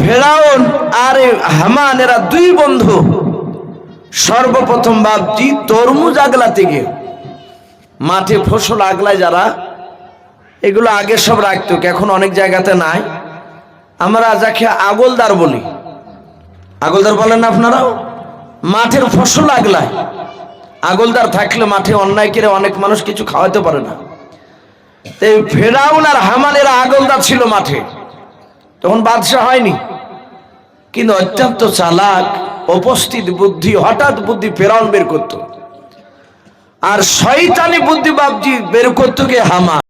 ফেরাউন আর হামান এরা দুই বন্ধু সর্বপ্রথম বাপজি তরমুজ আগলাতে গিয়ে মাঠে ফসল আগলায় যারা এগুলো আগে সব রাখতো, এখন অনেক জায়গাতে নাই। আমরা যাকে আগলদার বলি, আগলদার বলেন না আপনারাও? মাঠের ফসল আগলায় আগলদার থাকলে মাঠে অন্যায় করে অনেক মানুষ কিছু খাওয়াতে পারে না। তাই ফেরাউন আর হামানেরা আগলদার ছিল মাঠে, তখন বাদশা হয়নি, কিন্তু অত্যন্ত চালাক উপস্থিত বুদ্ধি, হঠাৎ বুদ্ধি ফেরাউন বের করত, আর শয়তানি বুদ্ধি বাপজি বের করতো কে? হামান।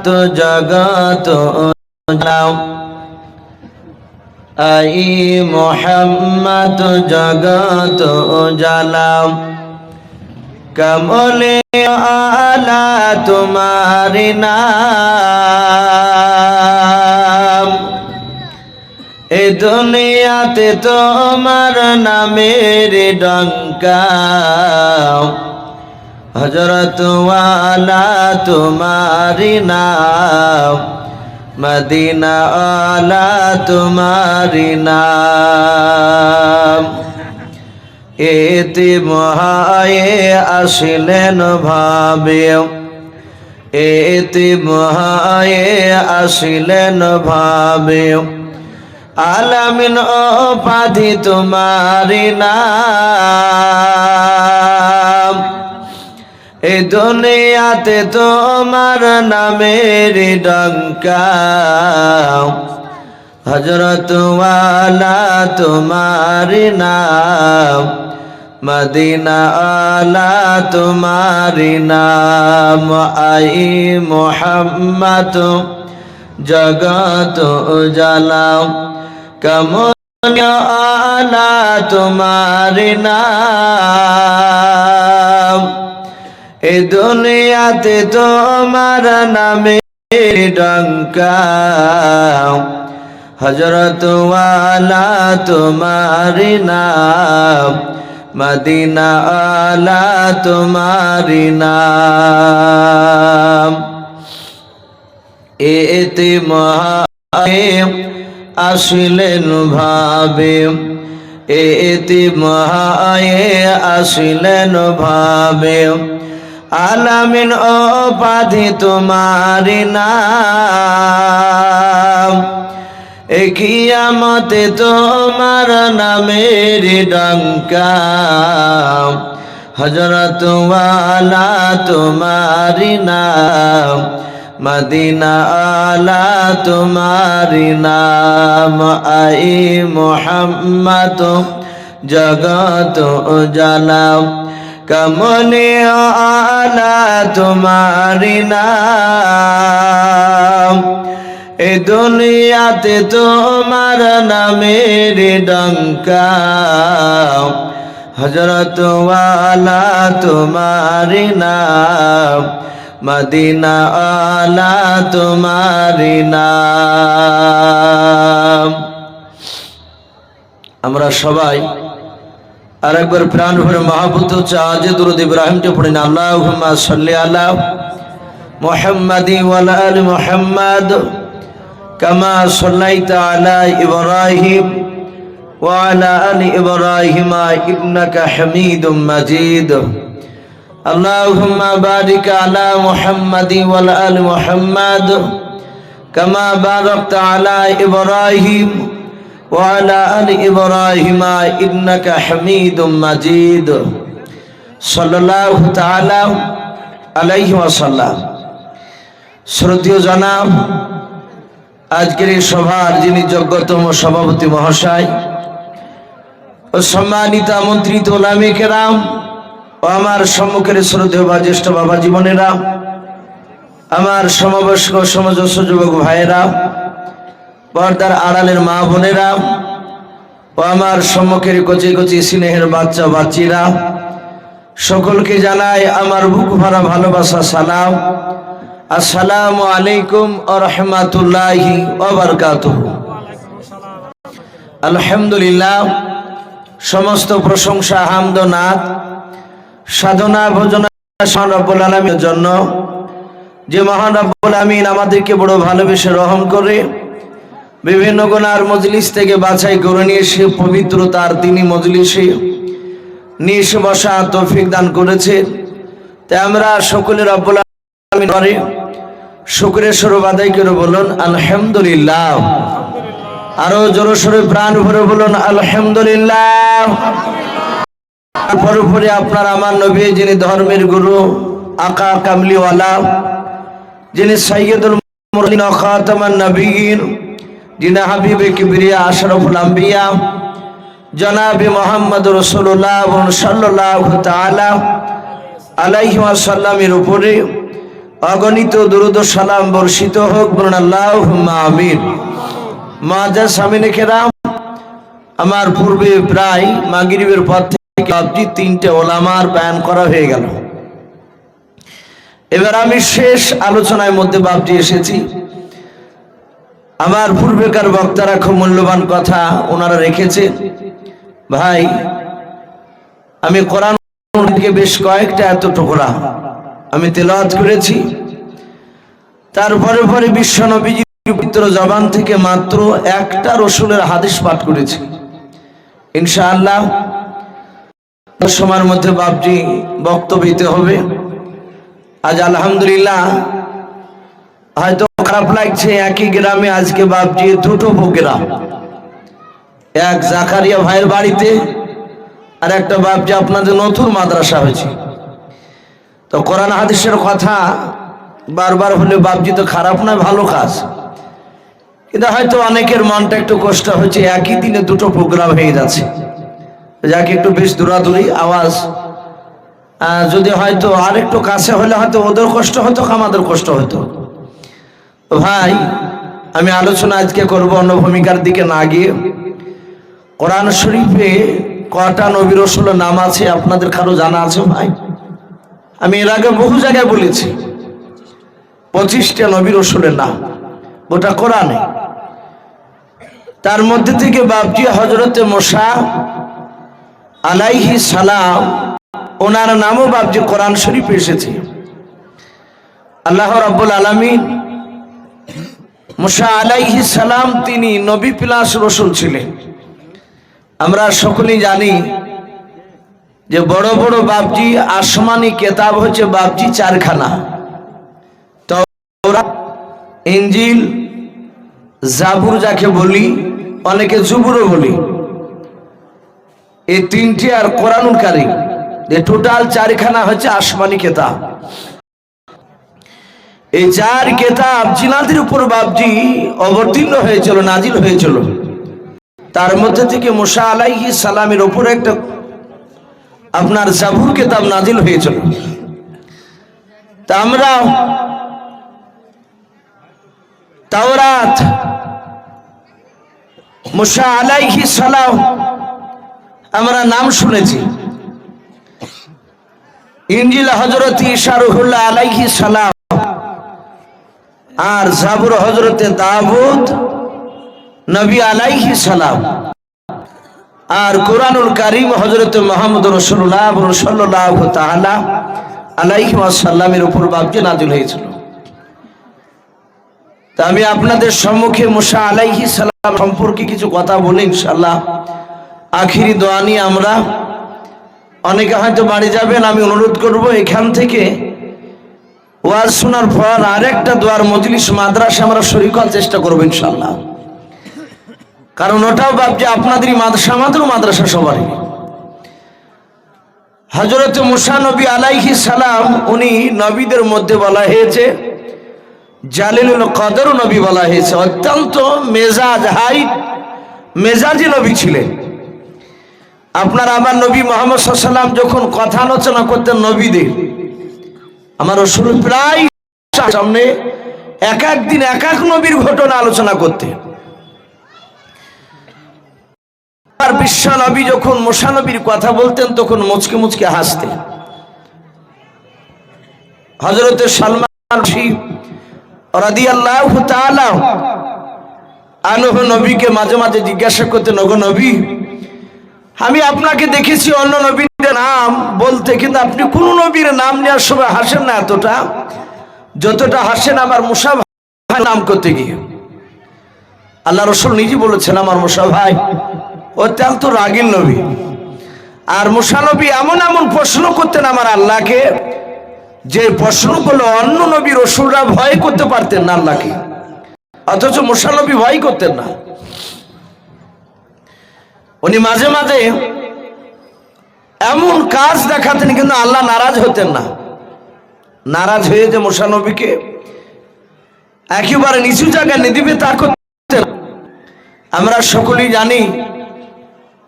তো জগত জালাও, আই মোহাম্মদ জগত জালাও, কমলে আলা তোমারি নাম, এ দুনিয়াতে তোমার নামের ডঙ্কা, হযরত ওয়ালা তোমারি নাম, মদিনা আলা তোমারি নাম। এতে মহায়ে আসলেন ভাবে, এতে মহায়ে আসলেন ভাবে, আলামিন উপাধি তোমারি নাম, এ দুনিয়াতে তোমার নামের ডঙ্কা, হযরত ওয়ালা তোমারি নাম, মদিনা আলা তোমারি নাম। আই মোহাম্মদ জগত জালাও, কমল আলা তোমারি নাম, এ দুনিয়াতে তোমার নামের ডঙ্কা, হযরত ওয়ালা তোমারি নাম, মদিনা আলা তোমারি নাম। এতে মহায়ে আসলেন ভাবে, এতে মহায়ে আসলেন ভাবে, আলামিন উপাধি তোমারি নাম, এ কিয়ামতে তোমার নামের ডঙ্কা, হযরত ওয়ালা তোমারি নাম, মদিনা আলা তোমারি নাম। আই মোহাম্মদ জগত জালাও, কমলে আলা তোমারি নাম, এ দুনিয়াতে তোমার নামের ডঙ্কা, হযরত ওয়ালা তোমারি নাম, মদিনা আলা তোমারি নাম। আমরা সবাই আরেকবার প্রাণ ভরে মহাবুত চাঁদে দুরূদ ইব্রাহিমটা পড়ি না। আল্লাহুম্মা সাল্লি আলা মুহাম্মাদি ওয়া আলা আলি মুহাম্মাদ, কামা সাল্লাইতা আলা ইব্রাহিম ওয়া আলা আলি ইব্রাহিম ইন্নাকা হামিদুম মাজিদ। আল্লাহুম্মা বারিক আলা মুহাম্মাদি ওয়া আলা আলি মুহাম্মাদ, কামা বারাকতা আলা ইব্রাহিম ওয়া আলা আলি ইব্রাহিম ইন্নাকা হামিদুম মাজিদ। সাল্লাল্লাহু তাআলা আলাইহি ওয়াসাল্লাম। শ্রদ্ধেয় জনাব, আজকের এই সভার যিনি যোগ্যতম সভাপতি মহাশয় ও সম্মানিত আমন্ত্রিত ওলামে কেরাম ও আমার সম্মুখের শ্রদ্ধেয় বা জ্যেষ্ঠ বাবা জীবনেরা, আমার সমবয়স্ক সমজস্ব যুবক ভাইয়েরা, পর্দার আড়ালের মা বোনেরা ও আমার সম্মুখের কচি কচি স্নেহের বাচ্চা বাচ্চিরা, সকলকে জানাই আমার বুক ভরা ভালোবাসা সালাম। আসসালামু আলাইকুম ওয়া রাহমাতুল্লাহি ওয়া বারাকাতুহু। আলহামদুলিল্লাহ, সমস্ত প্রশংসা, হামদ, নাত, সাধনা, ভজনা মহান রব্বুল আলামিনের জন্য, যে মহান রব্বুল আমিন আমাদেরকে বড় ভালোবেসে রহম করে বিভিন্ন গুনার মজলিস থেকে বাছাই করে নিয়ে এসে পবিত্রতার তিনি মজলিসে নিয়ে এসে বসা তৌফিক দান করেছে। তাই আমরা সকলে রব্বুল আমিন করে শুকরের স্বরূপ আদায় করে বলুন আলহামদুলিল্লাহ। আরো জোরে সোরে প্রাণ ভরে বলুন আলহামদুলিল্লাহ। পরে আপনার আমার নবী, যিনি ধর্মের গুরু, আকা কামলিওয়ালা, যিনি সাইয়্যিদুল মুরসালিন ওয়া খাতামান নবিয়্যিন, যিনি হাবিবে কিবরিয়া আশরাফুল আম্বিয়া জনাবে মুহাম্মদ রাসূলুল্লাহ সাল্লাল্লাহু তাআলা আলাইহি ওয়াসাল্লামের উপরে অগণিত দরুদ ও সালাম বর্ষিত হোক, বলুন আল্লাহুম্মা আমিন। মুআজ্জাজ সামিনে কেরাম, আমার পূর্বে প্রায় মাগরিবের পর থেকে আপনি তিনটে ওলামার বয়ান করা হয়ে গেল। এবার আমি শেষ আলোচনার মধ্যে বাপটি এসেছি। আমার পূর্বেকার বক্তারা খুব মূল্যবান কথা ওনারা রেখেছে। ভাই, আমি কোরআন থেকে বেশ কয়েকটা এত টুকরা আমি তেলাওয়াত করেছি। তারপরে পরে বিশ্ব নবীজির পবিত্র জবান থেকে মাত্র একটা রসুলের হাদিস পাঠ করেছি। ইনশাআল্লাহ সময়ের মধ্যে বাপজি বক্তব্য দিতে হবে। আজ আলহামদুলিল্লাহ, হয়তো খারাপ লাগছে, একই গ্রামে আজকে বাপজি দুটো প্রোগ্রাম, এক জাকারিয়া ভাইয়ের বাড়িতে আর একটা বাপজি আপনাদের নতুন মাদ্রাসা হয়েছে। তো কোরআন হাদিসের কথা বারবার হলে বাপজি তো খারাপ নয়, ভালো কাজ, কিন্তু হয়তো অনেকের মনটা একটু কষ্ট হচ্ছে, একই দিনে দুটো প্রোগ্রাম হয়ে যাচ্ছে। যাকে একটু বেশ দূরাদূরি আওয়াজ, যদি হয়তো আর একটু কাছে হলে হয়তো ওদের কষ্ট হতো, আমাদের কষ্ট হতো। ভাই, আমি আলোচনা আজকে করব অন্য ভূমিকার দিকে না গিয়ে, কোরআন শরীফে কটা নবী রাসূলের নাম আছে আপনাদের কারো জানা আছে? ভাই, আমি এর আগে বহু জায়গায় বলেছি 25টা নবী রাসূলের নাম গোটা কোরআনে। তার মধ্যে থেকে বাপজি হযরতে মুসা আলাইহিস সালাম, ওনার নামও বাপজি কোরআন শরীফে এসেছে। আল্লাহ রাব্বুল আলামিন মুসা আলাইহিস সালাম, তিনি নবী প্লাস রাসূল ছিলেন। আমরা সকলেই জানি যে বড় বড় বাপজি আসমানি কিতাব হচ্ছে বাপজি চারখানা, তাওরাত, ইনজিল, জাবুর যাকে বলি, অনেকে জুবুরও বলি, এই তিনটি আর কোরআনুল কারীম, এই টোটাল চারখানা হচ্ছে আসমানি কিতাব। এই চার কিতাব জিনাদের উপর বাপজি অবতীর্ণ হয়েছিল, নাজিল হয়েছিল। তার মধ্যে থেকে মুসা আলাইহিস সালামের উপর একটা আপনার জাবুর কিতাব নাজিল হয়েছিল। তা আমরা তাওরাত মুসা আলাইহিস সালাম আমরা নাম শুনেছি। ইনজিল হযরত ঈসা রূহুল্লাহ আলাইহিস সালাম, আর জাবুর হযরতে দাউদ নবী আলাইহিস সালাম, আর কোরআনুল কারীম হযরতে মুহাম্মদ রাসূলুল্লাহ সাল্লাল্লাহু তাআলা আলাইহি ওয়াসাল্লামের উপর বাপজি নাযিল হয়েছিল। তা আমি আপনাদের সম্মুখে মুসা আলাইহিস সালাম সম্পর্কে কিছু কথা বলি ইনশাআল্লাহ। আখিরি দোয়া নিয়ে আমরা অনেকে হয়তো বাড়ি যাবেন, আমি অনুরোধ করব এখান থেকে ওয়াজ শোনার পর আরেকটা দোয়ার মজলিস মাদ্রাসা আমরা শরীক হওয়ার চেষ্টা করবো ইনশাআল্লাহ। কারণ ওটাও বাপজি আপনাদেরই মাদ্রাসা, আমাদেরও মাদ্রাসা সবারই। হযরত মুসা নবী আলাইহিস সালাম, উনি নবীদের মধ্যে বলা হয়েছে জালিলুল কদর নবী বলা হয়েছে, অত্যন্ত মেজাজ হাই মেজাজি নবী ছিলেন। আপনার আমার নবী মুহাম্মদ সাল্লাল্লাহু আলাইহি ওয়াসাল্লাম যখন কথা আলোচনা করতেন নবীদের, আমার রাসূল প্রায় সামনে এক এক দিন এক এক নবীর ঘটনা আলোচনা করতেন। আর বিশ্ব নবী যখন মুসা নবীর কথা বলতেন তখন মুচকে মুচকে হাসতেন। হযরত সালমান রাদিয়াল্লাহু তাআলা আনহু নবীকে মাঝে মাঝে জিজ্ঞাসা করতেন, ওগো নবী, আমি আপনাকে দেখেছি অন্য নবীদের নাম বলতে, কিন্তু আপনি কোন নবীর নাম নেওয়ার সময় হাসেন না এতটা যতটা হাসেন আমার মুসা ভাই নাম করতে গিয়ে। আল্লাহ রাসূল নিজে বলেছেন, আমার মুসা ভাই অত্যন্ত রাগীর নবী। আর মুসা নবী এমন এমন প্রশ্ন করতেন আমার আল্লাহকে, যে প্রশ্নগুলো অন্য নবী রাসূলরা ভয় করতে পারতেন না আল্লাহকে, অথচ মুসা নবী ভয় করতেন না। উনি মাঝে মাঝে এমন কাজ দেখাতেন কিন্তু আল্লাহ নারাজ হতেন না। নারাজ হয়ে যে মুসা নবীকে একেবারে নিচু জায়গায় নিয়ে দিবে তা করতেন। আমরা সকলেই জানি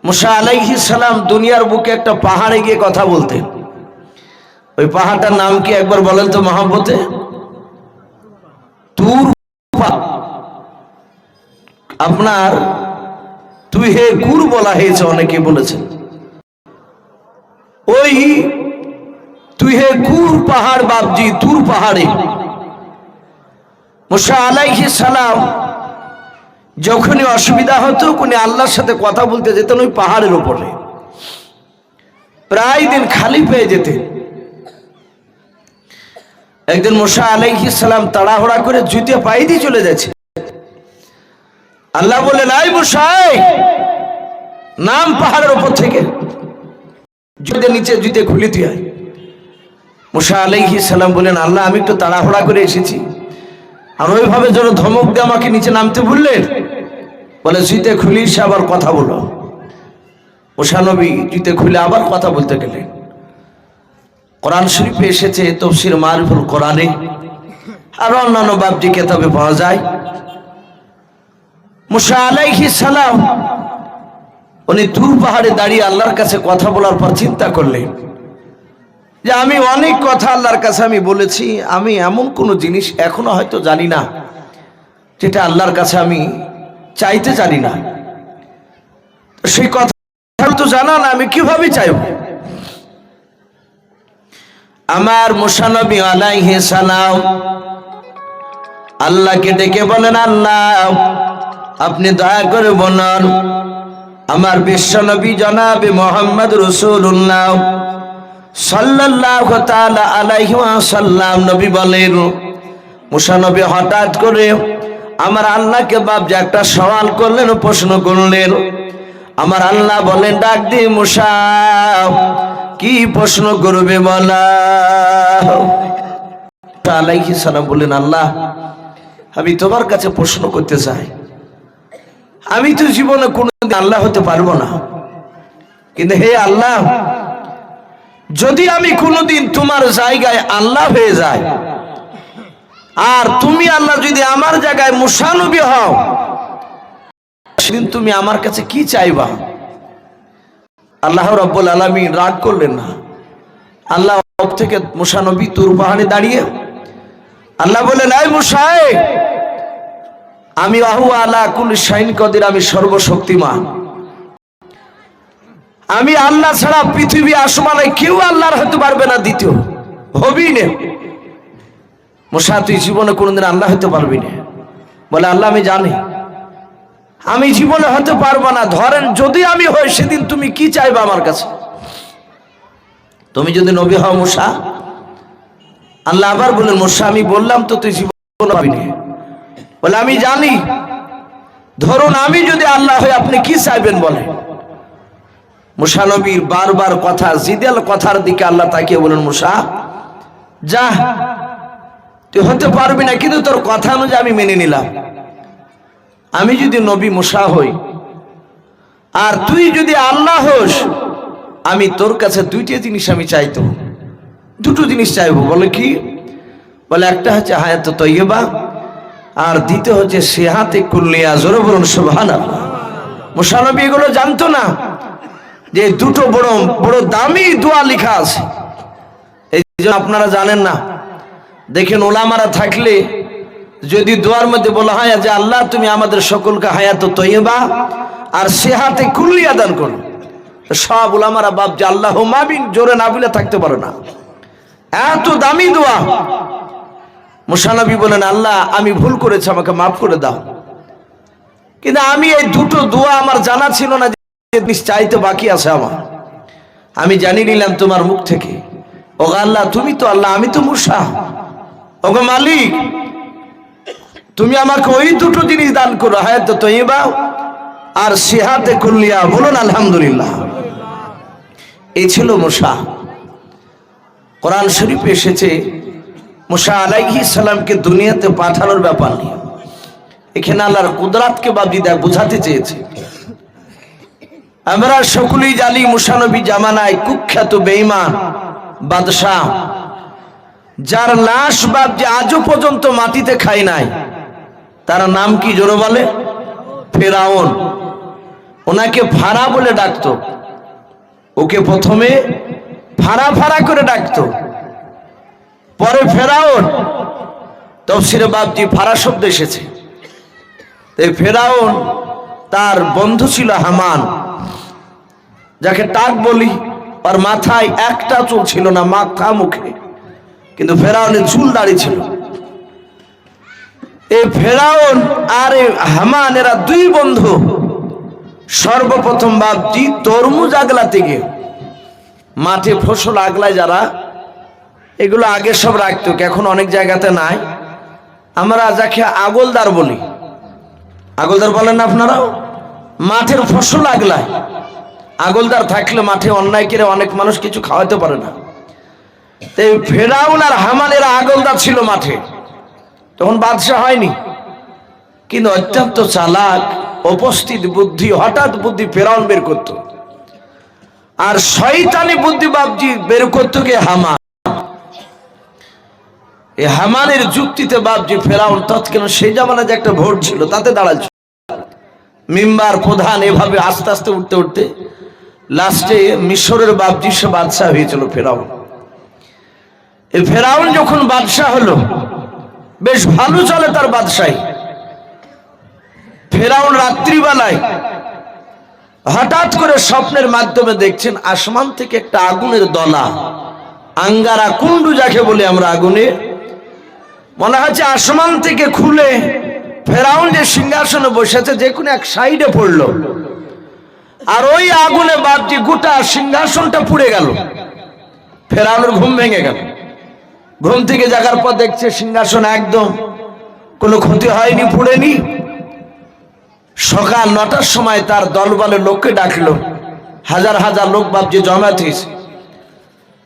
মুসা আলাইহিস সালাম দুনিয়ার বুকে একটা পাহাড়ে গিয়ে কথা বলতেন। ওই পাহাড়টার নাম কি একবার বলেন তো মহব্বতে? তুর। আপনার তুই হে গুর বলা হয়েছে, অনেকে বলেছেন। ওই তুই হে গুর পাহাড় বাপজি, তুর পাহাড়ে মুসা আলাইহিস সালাম যখনই অসুবিধা হতো উনি আল্লাহর সাথে কথা বলতে যেতেন ওই পাহাড়ের উপরে, প্রায় দিন খালি পেয়ে যেতেন। একদিন মুসা আলাইহিস সালাম তাড়াহুড়া করে জুতে পায়ে দিয়ে চলে যাচ্ছে। আল্লাহ বললেন, আই মুসা, নাম পাহাড়ের উপর থেকে, জুতে নিচে জুতে খুলে তুই আয়। মুসা আলাইহিস সালাম বললেন, আল্লাহ আমি একটু তাড়াহুড়া করে এসেছি, আর ওইভাবে যেন ধমক দিয়ে আমাকে নিচে নামতে বললেন। বলে জুতে খুলিস, আবার কথা বলো। মুসা নবী জুতে খুলে আবার কথা বলতে গেলেন। কোরআন শরীফে এসেছে, তাফসীর মারিফুল কোরআনে আর অন্যান্য বাবজি কিতাবে পাওয়া যায়, মুসা আলাইহিস সালাম উনি তুর পাহাড়ে দাঁড়িয়ে আল্লাহর কাছে কথা বলার পর চিন্তা করলেন যে আমি অনেক কথা আল্লাহর কাছে আমি বলেছি, আমি এমন কোন জিনিস এখনো হয়তো জানি না যেটা আল্লাহর কাছে আমি চাইতে জানি না। সেই কথা তো জানা না, আমি কিভাবে চাইব? আমার মুসা নবী আলাইহিস সালাম আল্লাহকে ডেকে বলেন, আল্লাহ আপনি দয়া করে বলুন আমার বিশ্ব নবী জনাবে মুহাম্মদ রাসূলুল্লাহ সাল্লাল্লাহু তাআলা আলাইহি ওয়াসাল্লাম নবী বলেন, মুসা নবী হঠাৎ করে আমার আল্লাহকে বাপ যে একটা সওয়াল করলেন, প্রশ্ন করলেন। আমার আল্লাহ বলেন, ডাক দি মুসা, কি প্রশ্ন করবে বলা? আলাইহিস সালাম বললেন, আল্লাহ আমি তোমার কাছে প্রশ্ন করতে চাই। আমি তো জীবনে কোনোদিন আল্লাহ হতে পারবো না, কিন্তু হে আল্লাহ, যদি আমি কোনোদিন তোমার জায়গায় আল্লাহ হয়ে যাই, আর তুমি আল্লাহ যদি আমার জায়গায় মুসা নবী হও, সেদিন তুমি আমার কাছে কি চাইবা? আল্লাহ রাব্বুল আলামিন রাগ করলেন না। আল্লাহ থেকে মুসা নবী তুর পাহাড়ে দাঁড়িয়ে আল্লাহ বললেন, এই মুসা, আমি আহু আলা কুল্লি শাইইন কদির, আমি সর্বশক্তিমান। আমি আল্লাহ ছাড়া পৃথিবী আসমানে কেউ আল্লাহর হতে পারবে না, দ্বিতীয় হবি না। মুসা তুই জীবনে কোনোদিন আল্লাহ হতে পারবি না। বলে, আল্লাহ আমি জানি আমি জীবনে হতে পারবো না, ধরেন যদি আমি হই সেদিন তুমি কি চাইবা আমার কাছে? তুমি যদি নবী হও মুসা। আল্লাহ আবার বলেন, মুসা আমি বললাম তো তুই জীবনে পাবি না। বলে, আমি জানি, ধরুন আমি যদি আল্লাহ হই আপনি কি চাইবেন বলে? মুসা নবীর বারবার কথা, জিদেল কথার দিকে আল্লাহ তাকিয়ে বলেন, মুসা যা, তুই হতে পারবি না, কিন্তু তোর কথা অনুযায়ী আমি মেনে নিলাম। আমি যদি নবী মুসা হই আর তুই যদি আল্লাহ হোস, আমি তোর কাছে দুইটা জিনিস আমি চাইতো, দুটো জিনিস চাইবো। বলে কি? বলে একটা হচ্ছে হায়াত তৈয়বা, আর দ্বিতীয় হচ্ছে সিহাতে কুল্লিয়া। জোরে বলুন সুবহানাল্লাহ। মুসা নবী এগুলো জানতো না যে দুটো বড় বড় দামি দোয়া লেখা আছে। এই জন্য আপনারা জানেন না, দেখেন ওলামারা থাকলে যদি দোয়ার মধ্যে বলা হয় যে আল্লাহ তুমি আমাদের সকলকে হায়াত তৈয়বা আর সিহাতে কুল্লিয়া দান করো, সব ওলামারা বাপ যে আল্লাহুম্মা আমিন জোরে না বলে থাকতে পারে না। এত দামি দোয়া মুসা নবী বলেন, আল্লাহ আমি ভুল করেছি, আমাকে মাফ করে দাও। কিন্তু আমি এই দুটো দোয়া আমার জানা ছিল না যে চাইতে বাকি আছে আমার। আমি জানি নিলাম তোমার মুখ থেকে। ও আল্লাহ তুমি তো আল্লাহ, আমি তো মুসা। ওগো মালিক, তুমি আমাকে ওই দুটো জিনিস দান করো, হায়াত তৈয়বা আর সিহাতে কুল্লিয়া। বলুন আলহামদুলিল্লাহ। এই ছিল মুসা। কোরআন শরীফে এসেছে মুসা আলাইহিস সালামকে দুনিয়াতে পাঠানোর ব্যাপার নিয়ে। এখানে আল্লাহর কুদরাতকে বাবিদা বোঝাতে চেয়েছে। আমরা সকলেই জানি মুসা নবী জামানায় কুখ্যাত বেঈমান বাদশাহ, যার লাশ বাপ যে আজও পর্যন্ত মাটিতে খায় নাই, তার নাম কি জোরে বলে? ফেরাউন। ওনাকে ফারা বলে ডাকতো। ওকে প্রথমে ফারা ফারা করে ডাকতো, পরে ফেরাউন। তাফসীরে বাবজি ফারা শব্দ এসেছে। এই ফেরাউন, তার বন্ধু ছিল হামান, যাকে টাক বলি। আর মাথায় একটা চুল ছিল না, মাথা মুখে, কিন্তু ফেরাউনের চুল দাড়ি ছিল। এই ফেরাউন আর হামান এরা দুই বন্ধু সর্বপ্রথম বাবজি তরমুজ আগলাতে গিয়ে, মাঠে ফসল আগলায় যারা, এগুলো আগে সব রাখতো, এখন অনেক জায়গাতে নাই। আমরা যাকে আগলদার বলি, আগলদার বলেন না আপনারাও? মাঠের ফসল আগলায় আগলদার থাকলে মাঠে অন্যায় করে অনেক মানুষ কিছু খাওয়াতে পারে না। এই ফেরাউন আর হামানের আগলদার ছিল মাঠে। তখন বাদশাহ হয়নি, কিন্তু অত্যন্ত চালাক, উপস্থিত বুদ্ধি, হঠাৎ বুদ্ধি ফেরাউন বের করতো। আর শয়তানি বুদ্ধি বাবজি বের করতো কে? হামান। এই হামানের যুক্তিতে বাবজি ফেরাউন তৎক্ষণাৎ, সেই জামানায় যে একটা ভোট ছিল তাতে দাঁড়াল মিম্বার প্রধান। এভাবে আস্তে আস্তে উঠতে উঠতে লাস্টে মিশরের বাবজি সে বাদশাহ হয়েছিল ফেরাউন। এই ফেরাউন যখন বাদশাহ হলো, বেশ ভালো চলে তার বাদশাহী। ফেরাউন রাত্রিবেলায় হঠাৎ করে স্বপ্নের মাধ্যমে দেখছেন আসমান থেকে একটা আগুনের দলা, আঙ্গারা কুণ্ডু যাকে বলি আমরা, আগুনের মনে হচ্ছে আসমান থেকে খুলে ফেরাউন যে সিংহাসনে বসেছে যে কোনো এক সাইডে পড়লো, আর ওই আগুনে বাপজি গোটা সিংহাসনটা পুড়ে গেল। ফেরাউনের ঘুম ভেঙে গেল। ঘুম থেকে জাগার পর দেখছে সিংহাসন একদম কোনো ক্ষতি হয়নি, পুড়েনি। সকাল 9টার সময় তার দলবলের লোককে ডাকলো, হাজার হাজার লোক বাপজি জমা হয়েছে।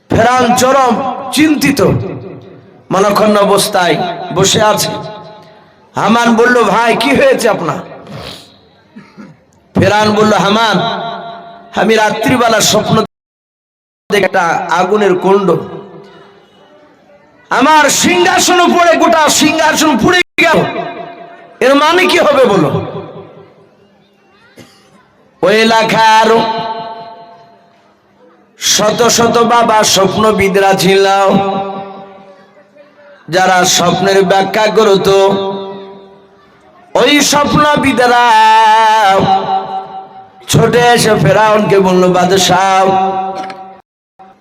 ফেরাউন চরম চিন্তিত, মনক্ষুণ্ণ অবস্থায় বসে আছে। হামান বলল, ভাই কি হয়েছে আপনার? ফেরাউন বলল, হামান আমি রাত্রিবেলা স্বপ্ন একটা আগুনের কুণ্ড, আমার সিংহাসন পড়ে, গোটা সিংহাসন পুড়ে গেল, এর মানে কি হবে বলো? ওই এলাকার শত শত বাবা স্বপ্নবিদরা ছিল, যারা স্বপ্নের ব্যাখ্যা করত। ওই স্বপ্নবিদরা ছোটে এসে ফেরাউনকে বলল, বাদশাহ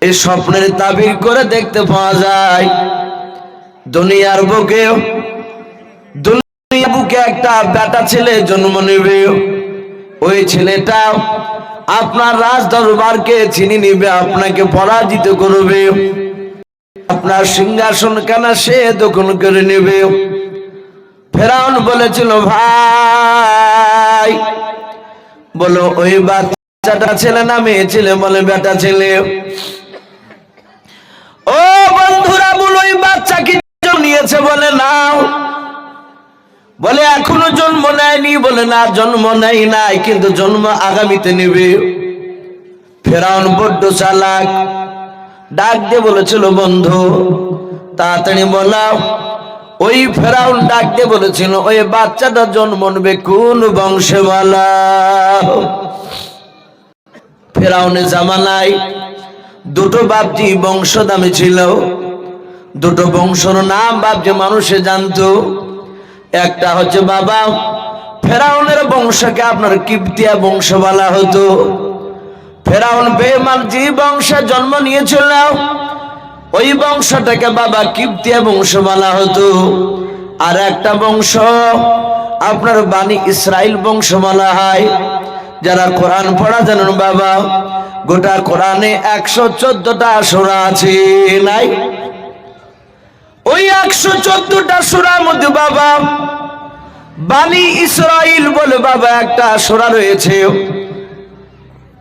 এই স্বপ্নের তাবির করে দেখতে পাওয়া যায় দুনিয়ার বুকে একটা বেটা ছেলে জন্ম নেবে। ওই ছেলেটা আপনার রাজ দরবারকে চিনি নিবে, আপনাকে পরাজিত করবে, আপনার সিংহাসন কানা সে দখল করে নেবে। ফেরাউন বলেছিল, ভাই বলো ওই বাচ্চাটা ছেলে না মেয়ে ছেলে? বলে বেটা ছেলে। ও বন্ধুরা বলো ওই বাচ্চা কি নিয়েছে? বলে নাও। বলে এখনো জন্ম নেয়নি? বলে না জন্ম নেয় নাই, কিন্তু জন্ম আগামীতে নেবে। ফেরাউন বড্ড চালাক, ডাক দিয়ে বলেছিল, বন্ধু তাড়াতাড়ি বলাও। ওই ফেরাউন ডাক দিয়ে বলেছিল, ওই বাচ্চাটা জন্ম নেবে কোন বংশে বলাও। ফেরাউনের জামানায় দুটো বাপজি বংশ দামি ছিল। দুটো বংশর নাম বাপজি মানুষে জানতো। একটা হচ্ছে বাবা ফেরাউনের বংশকে আপনার কিবতিয়া বংশ বলা হতো। ফেরাউন বেঈমান যে বংশে জন্ম নিয়েছিল, ওই বংশটাকে বাবা কিবতিয়া বংশ বলা হতো। আর একটা বংশ আপনার বানি ইসরাইল বংশ বলা হয়। যারা কোরআন পড়া জানেন বাবা, গোটা কোরআনে 114টা সূরা আছে, নাই? ওই 114টা সূরার মধ্যে বাবা বানি ইসরাইল বলে বাবা একটা সূরা রয়েছে।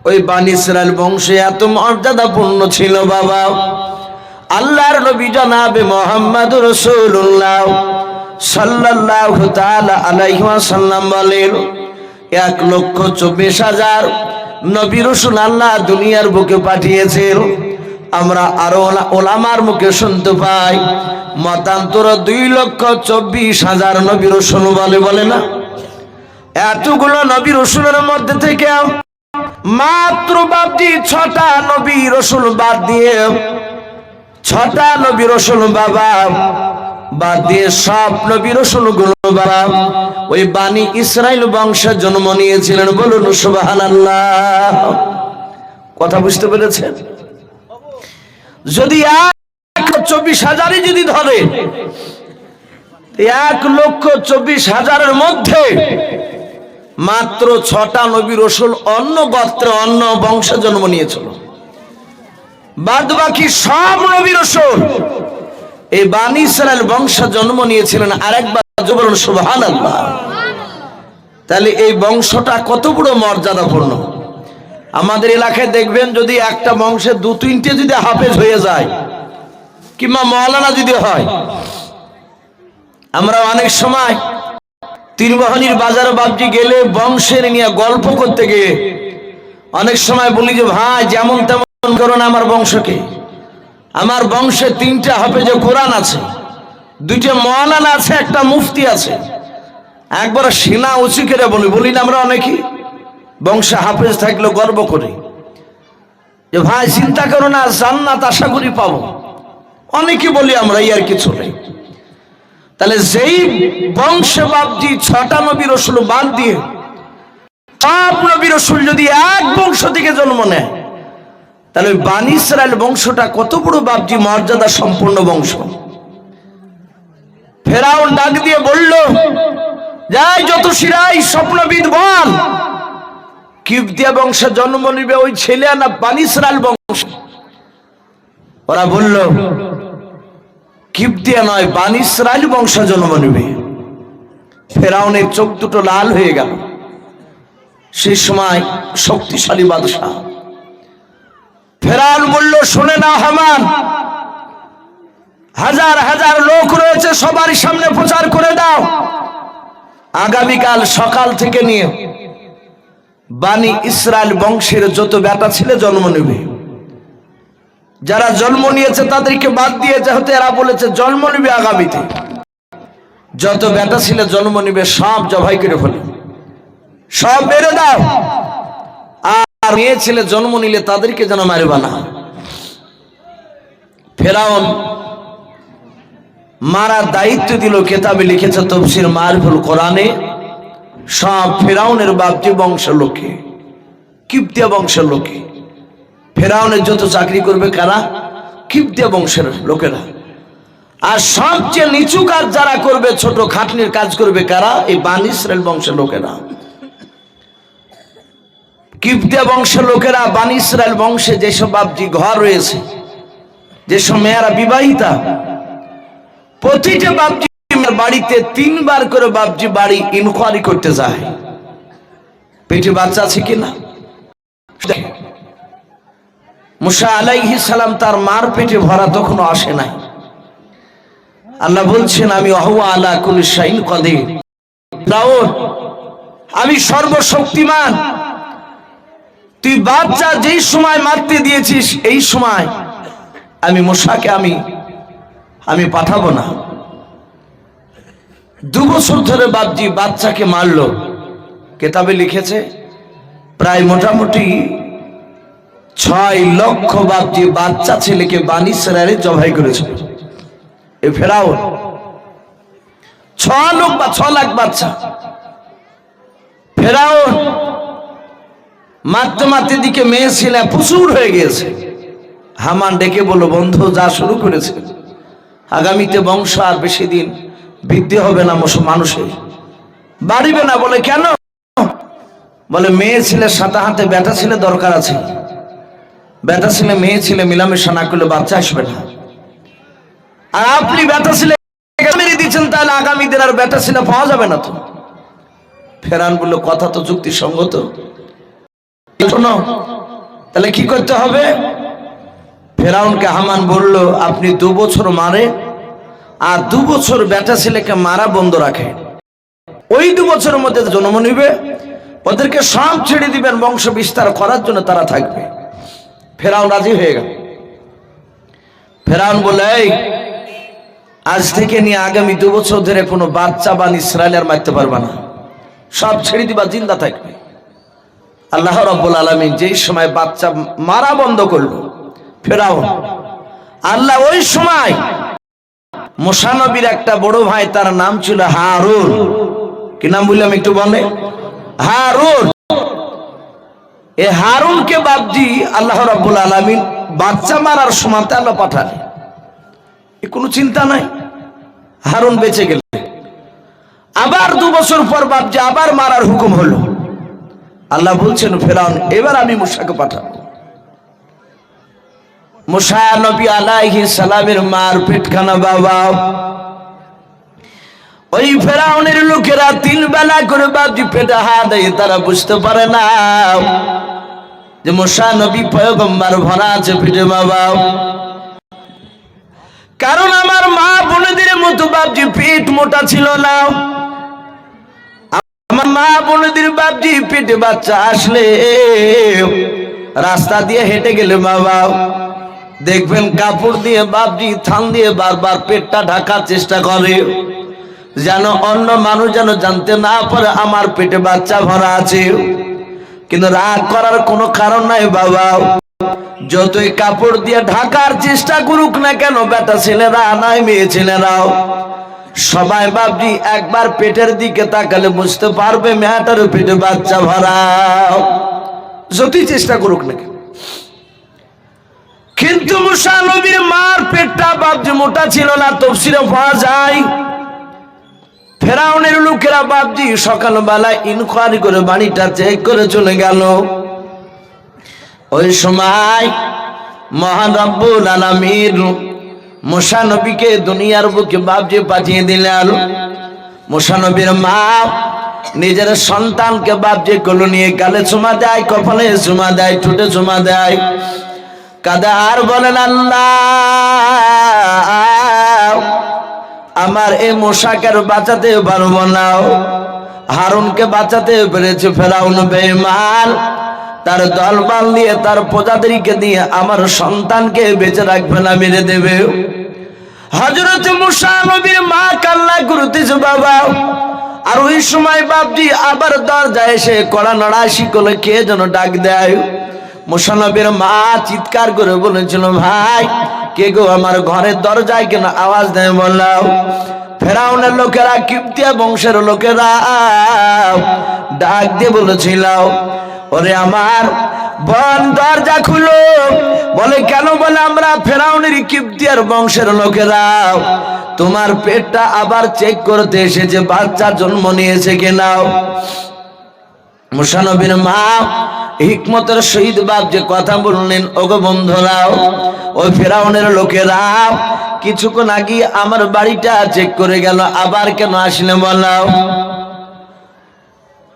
ওই বানি ইসরাইল বংশে এত মর্যাদাপূর্ণ ছিল বাবা, আল্লাহর নবী জনাবে মুহাম্মদুর রাসূলুল্লাহ সাল্লাল্লাহু তাআলা আলাইহি ওয়াসাল্লাম বলেন, 1,24,000 নবী রাসূল আল্লাহ দুনিয়ার বুকে পাঠিয়েছেন। আমরা আরো ওলামার মুখে শুনতে পাই মতান্তর 2,24,000 নবী রাসূল বলে না। এতগুলো নবী রাসূলের মধ্যে থেকে মাত্র বাপজি 6টা নবী রাসূল বাদ দিয়ে, 6টা নবী রাসূল বাবা বাদ দিয়ে সব নবী রাসূল গুলো বাবা ওই বানি ইসরাইল বংশে জন্ম নিয়েছিলেন। বলুন সুবহানাল্লাহ। কথা বুঝতে পেরেছেন? যদি 1,24,000 যদি ধরে, 1,24,000 মধ্যে মাত্র 6টা নবী রাসূল অন্য গোত্রে অন্য বংশে জন্ম নিয়েছিল। বাদ বাকি সব নবী রাসূল এই বানি ইসরাইল বংশে জন্ম নিয়েছিলেন। আরেকবার বলুন সুবহানাল্লাহ। তাহলে এই বংশটা কত বড় মর্যাদাপূর্ণ। আমাদের এলাকায় দেখবেন যদি একটা বংশে 2-3টে যদি হাফেজ হয়ে যায় কিংবা মাওলানা যদি হয়, আমরা অনেক সময় তীরবাহনীর বাজারে বাপজি গেলে বংশের নিয়ে গল্প করতে গিয়ে অনেক সময় বলি যে ভাই যেমন তেমন করো না আমার বংশকে। আমার বংশে 3টা হাফেজে কোরআন আছে, 2টে মাওলানা আছে, একটা মুফতি আছে। একবার সিনা উঁচু করে বলি না আমরা অনেকেই বংশে হাফেজ থাকলে গর্ব করি যে ভাই চিন্তা করো না জান্নাত আশা করি পাবো। অনেকে বলি আমরা, আর কিছু নেই। তাহলে যেই বংশে বাপজি 6টা নবী রাসূল বাদ দিয়ে সব নবী রাসূল যদি এক বংশ থেকে জন্ম নেয়, তাহলে বানি ইসরাইল বংশটা কত বড় বাপজি মর্যাদা সম্পন্ন বংশ। ফেরাউন ডাক দিয়ে বলল, যাই যত শিরাই স্বপ্নবিদ বল, কিবতিয়া বংশে জন্ম নিবে ওই ছেলে না বানি ইসরাইল বংশ? ওরা বলল কিবতিয়া নয়, বানি ইসরাইল বংশে জন্ম নিবে। ফেরাউনের চোখ দুটো লাল হয়ে গেল। সেই সময় শক্তিশালী বাদশাহ ফেরাউন বলল, শুনে না হামান, হাজার হাজার লোক রয়েছে, সবার সামনে প্রচার করে দাও আগামীকাল সকাল থেকে নিয়ে বানি ইসরাইল বংশের যত বেটা ছেলে জন্ম নেবে, যারা জন্ম নিয়েছে তাদেরকে বাদ দিয়ে, যেহেতু এরা বলেছে জন্ম নেবে আগামীতে, যত বেটা ছেলে জন্ম নেবে সব জবাই করে ফেলে, সব মেরে দাও। আর মেয়ে ছেলে জন্ম নিলে তাদেরকে যেন মারবা না। ফেরাউন মারার দায়িত্ব দিল। কেতাবে লিখেছে তাফসীর মারিফুল কোরআনে, সব ফেরাউনের বাপজি বংশের লোকে, কিবতিয়া বংশের লোকে। ফেরাউনের যত চাকরি করবে কারা? কিবতিয়া বংশের লোকেরা। আর সবচেয়ে নিচু কাজ যারা করবে, ছোট খাটনির কাজ করবে কারা? এই বানি ইসরাইল বংশের লোকেরা। কিবতিয়া বংশের লোকেরা বানি ইসরাইল বংশে যেসব বাপজি ঘর রয়েছে, যেসব মেয়েরা বিবাহিতা, প্রতিটা বাপজি বাড়িতে 3 বার করে বাপজি বাড়ি ইনকোয়ারি করতে যায়, পেটে বাচ্চা আছে কিনা। মুসা আলাইহিস সালাম তার মার পেটে ভরা তখনও আসে নাই। আল্লাহ বলছেন, আমি ওয়া আলা কুল্লি শাইইন কাদির, দাউদ আমি সর্বশক্তিমান, তুই বাচ্চা যেই সময় মারতে দিয়েছিস এই সময় আমি মুসাকে আমি পাঠাবো না। 2 বছর ধরে বাপজি বাচ্চাকে মারলো। কেতাবে লিখেছে প্রায় মোটামুটি 6 লক্ষ বাপজি বাচ্চা ছেলেকে বানি ইসরাইলে জবাই করেছে এই ফেরাউন। 6 লাখ বাচ্চা। ফেরাউন মারতে মারতে দিকে মেয়ে ছেলে প্রচুর হয়ে গিয়েছে, হামান ডেকে বলল, বন্ধু যা শুরু করেছে, আগামীতে বংশ আর বেশি দিন বৃদ্ধি হবে না, মানুষে বাড়িবে না। বলে কেন? বলে মেয়ে ছেলে সাথে হাতে বেটা ছেলে দরকার আছে, বেটা ছেলে মেয়ে ছেলে মিলামেশা না করলে বাচ্চা আসবে না। আর আপনি বেটা ছেলে মেরে দিচ্ছেন, তাহলে আগামী দিন আর বেটা ছেলে পাওয়া যাবে না তো। ফেরাউন বলল, কথা তো যুক্তিসঙ্গত, শোনো তাহলে কি করতে হবে? ফেরাউনকে হামান বলল, আপনি 2 বছর মারে আর 2 বছর বেটা ছেলেকে মারা বন্ধ রাখে, ওই 2 বছরের মধ্যে জন্ম নিবে, ওদেরকে সব ছেড়ে দিবেন, বংশ বিস্তার করার জন্য তারা থাকবে। ফেরাউন রাজি হয়ে গেল। ফেরাউন বলে, এই আজ থেকে নিয়ে আগামী 2 বছর ধরে কোনো বাচ্চা বা ইসরায়েল আর মারতে পারবে না, সব ছেড়ে দিবা, জিন্দা থাকবে। আল্লাহ রাব্বুল আলামিন যেই সময় বাচ্চা মারা বন্ধ করলো ফেরাউন, আল্লাহ ওই সময় মুসা নবীর একটা বড় ভাই, তার নাম ছিল হারুন। কি নাম বললাম একটু বলে? হারুন। এ হারুনকে বাপজি আল্লাহ রাব্বুল আলামিন বাচ্চা মারার সময় আল্লাহ পাঠালেন, এ কোনো চিন্তা নাই, হারুন বেঁচে গেল। আবার 2 বছর পর বাপজি আবার মারার হুকুম হলো। আল্লাহ বলছেন, ফেরাউন এবার আমি মুসাকে পাঠাবো। মুসা নবী আলাইহিস সালামের মার পেটখানা বাবা, ওই ফেরাউনের লোকেরা 3 বেলা করে বাপজি পেটে হাত দেয়, তারা বুঝতে পারে না যে মুসা নবী পয়গম্বর ভরা আছে পেটে বাবা। কারণ আমার মা বোনদের মতো বাপজি পেট মোটা ছিল না। আমার মা বোনদের বাপজি পেটে বাচ্চা আসলে রাস্তা দিয়ে হেঁটে গেলে বাবা দেখবেন কাপড় দিয়ে বাপজি থান দিয়ে বারবার পেটটা ঢাকার চেষ্টা করে, যেন অন্য মানুষ যেন জানতে না পারে আমার পেটে বাচ্চা ভরা আছে। কিন্তু রাগ করার কোনো কারণ নাই বাবা, যতই কাপড় দিয়ে ঢাকার চেষ্টা করুক না কেন, বেটা ছেলেরা নাই মেয়ে ছেলেরাও সবাই বাপজি একবার পেটের দিকে তাকালে বুঝতে পারবে মেয়েটার পেটে বাচ্চা ভরা, যতই চেষ্টা করুক না কেন। কিন্তু মুসা নবীর মার পেটটা বাপজি মোটা ছিল না, তাফসীরে পাওয়া যায়। ফেরাউনের লোকেরা বাপজি সকালবেলা ইনকোয়ারি করে বাড়িটা চেক করে চলে গেল। ওই সময় মহান রব্বুল আলামিন মুসা নবীকে দুনিয়ার বুকে বাপজি পাঠিয়ে দিলেন। মুসা নবীর মা নিজের সন্তানকে বাপজি কোলে নিয়ে গালে চুমা দেয়, কপালে চুমা দেয়, ঠোঁটে চুমা দেয়, কাঁদে আর বলেন, আল্লাহ আমার এই মুসাকে বাঁচাতে পারবো না। হারুনকে বাঁচাতে পেরেছে, ফেরাউন বেঈমান তার দলবল দিয়ে তার প্রজাদেরকে দিয়ে আমার সন্তানকে বেঁচে রাখবে না, মেরে দেবে। হযরত মুসা নবীর মা কান্না করতেছে বাবা। আর ওই সময় বাপজি আবার দরজায় এসে কড়া নড়া শিকলে কে যেন ডাক দেয়। মুসা নবীর মা চিৎকার করে বলেছিল, ভাই কে গো, আমার ঘরের দরজায় কেন আওয়াজ দেয় বললাম। ফেরাউনের লোকেরা, কিপ্তিয়া বংশের লোকেরা ডাক দিয়ে বলেছিল, ওরে আমার বোন দরজা খুলো। বলে কেন? বলে আমরা ফেরাউনের কিপ্তিয়ার বংশের লোকেরা তোমার পেটটা আবার চেক করতে এসেছে, বাচ্চা জন্ম নিয়েছে কিনা। মুসা নবীর মা হিকমতের সহিত বাপ যে কথা বললেন, ওগো বন্ধুরাও, ওই ফেরাউনের লোকেরা কিছুক্ষণ আগে আমার বাড়িটা চেক করে গেল, আবার কেন আসলে বলাও।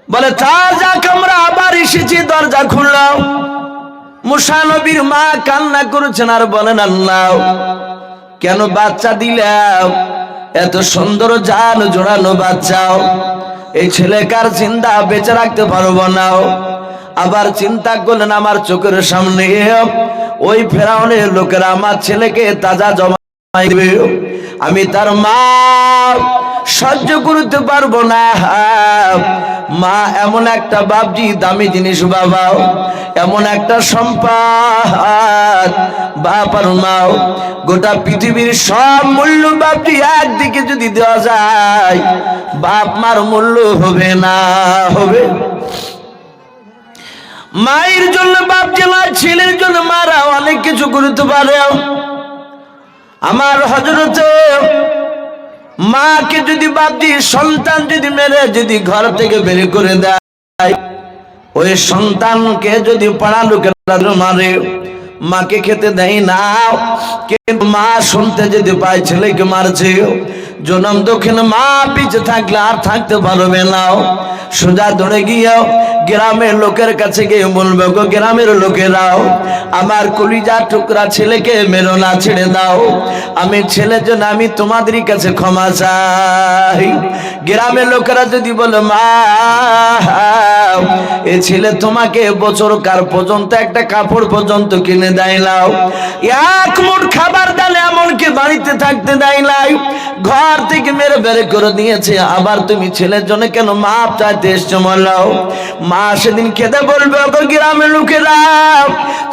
বলে তা যাক, আমরা আবার এসেছি, দরজা খুললাম। মুসা নবীর মা কান্না করেছেন আর বলেন, আল্লাহ কেন বাচ্চা দিলাম, এত সুন্দর জান জোড়ানো বাচ্চাও, এই ছেলেকার চিন্তা বেঁচে রাখতে পারবো না। আবার চিন্তা করলেন, আমার চোখের সামনে ওই ফেরাউনের লোকেরা আমার ছেলেকে তাজা জমাই দেবে, আমি তার মা সহ্য করতে পারবো না। মা এমন একটা বাপজি দামি জিনিস বাবা, এমন একটা সম্পদ বাপ আর মাও, গোটা পৃথিবীর সব মূল্য বাপজি একদিকে যদি দেওয়া যায়, বাপ মার মূল্য হবে না, হবে। মায়ের জন্য বাপ জেলা, ছেলের জন্য মারা অনেক কিছু করতে পারে। আমার হযরত মাকে যদি বাপজি সন্তান যদি মেরে যদি ঘর থেকে বের করে দেয়, ওই সন্তানকে যদি পাড়া লোকেরা মারে, মাকে খেতে দেয় না, কিন্তু মা শুনতে যদি পায় ছেলেকে মারছে, জনম দক্ষিণ মা পিছে থাকলে আর থাকতে পারবে না। সোজা ধরে গিয়েও গ্রামের লোকের কাছে গিয়ে বলবে, গো গ্রামের লোকেরাও, আমার কলিজা টুকরা ছেলেকে মেরো না, ছেড়ে দাও, আমি ছেলের জন্য আমি তোমাদের কাছে ক্ষমা চাই। গ্রামের লোকেরা যদি বলে, মা এ ছেলে তোমাকে বছর কার পর্যন্ত একটা কাপড় পর্যন্ত কিনে দেয় নাও, এক মুঠ খাবার দালে এমনকি বাড়িতে থাকতে দেয় নাই, ঘর থেকে মেরে বের করে দিয়েছে, আবার তুমি ছেলের জন্য কেন মাপ চাইতে এসছো? বলাও। মা সেদিন খেতে বলবে, ওগো গ্রামের লোকেরা,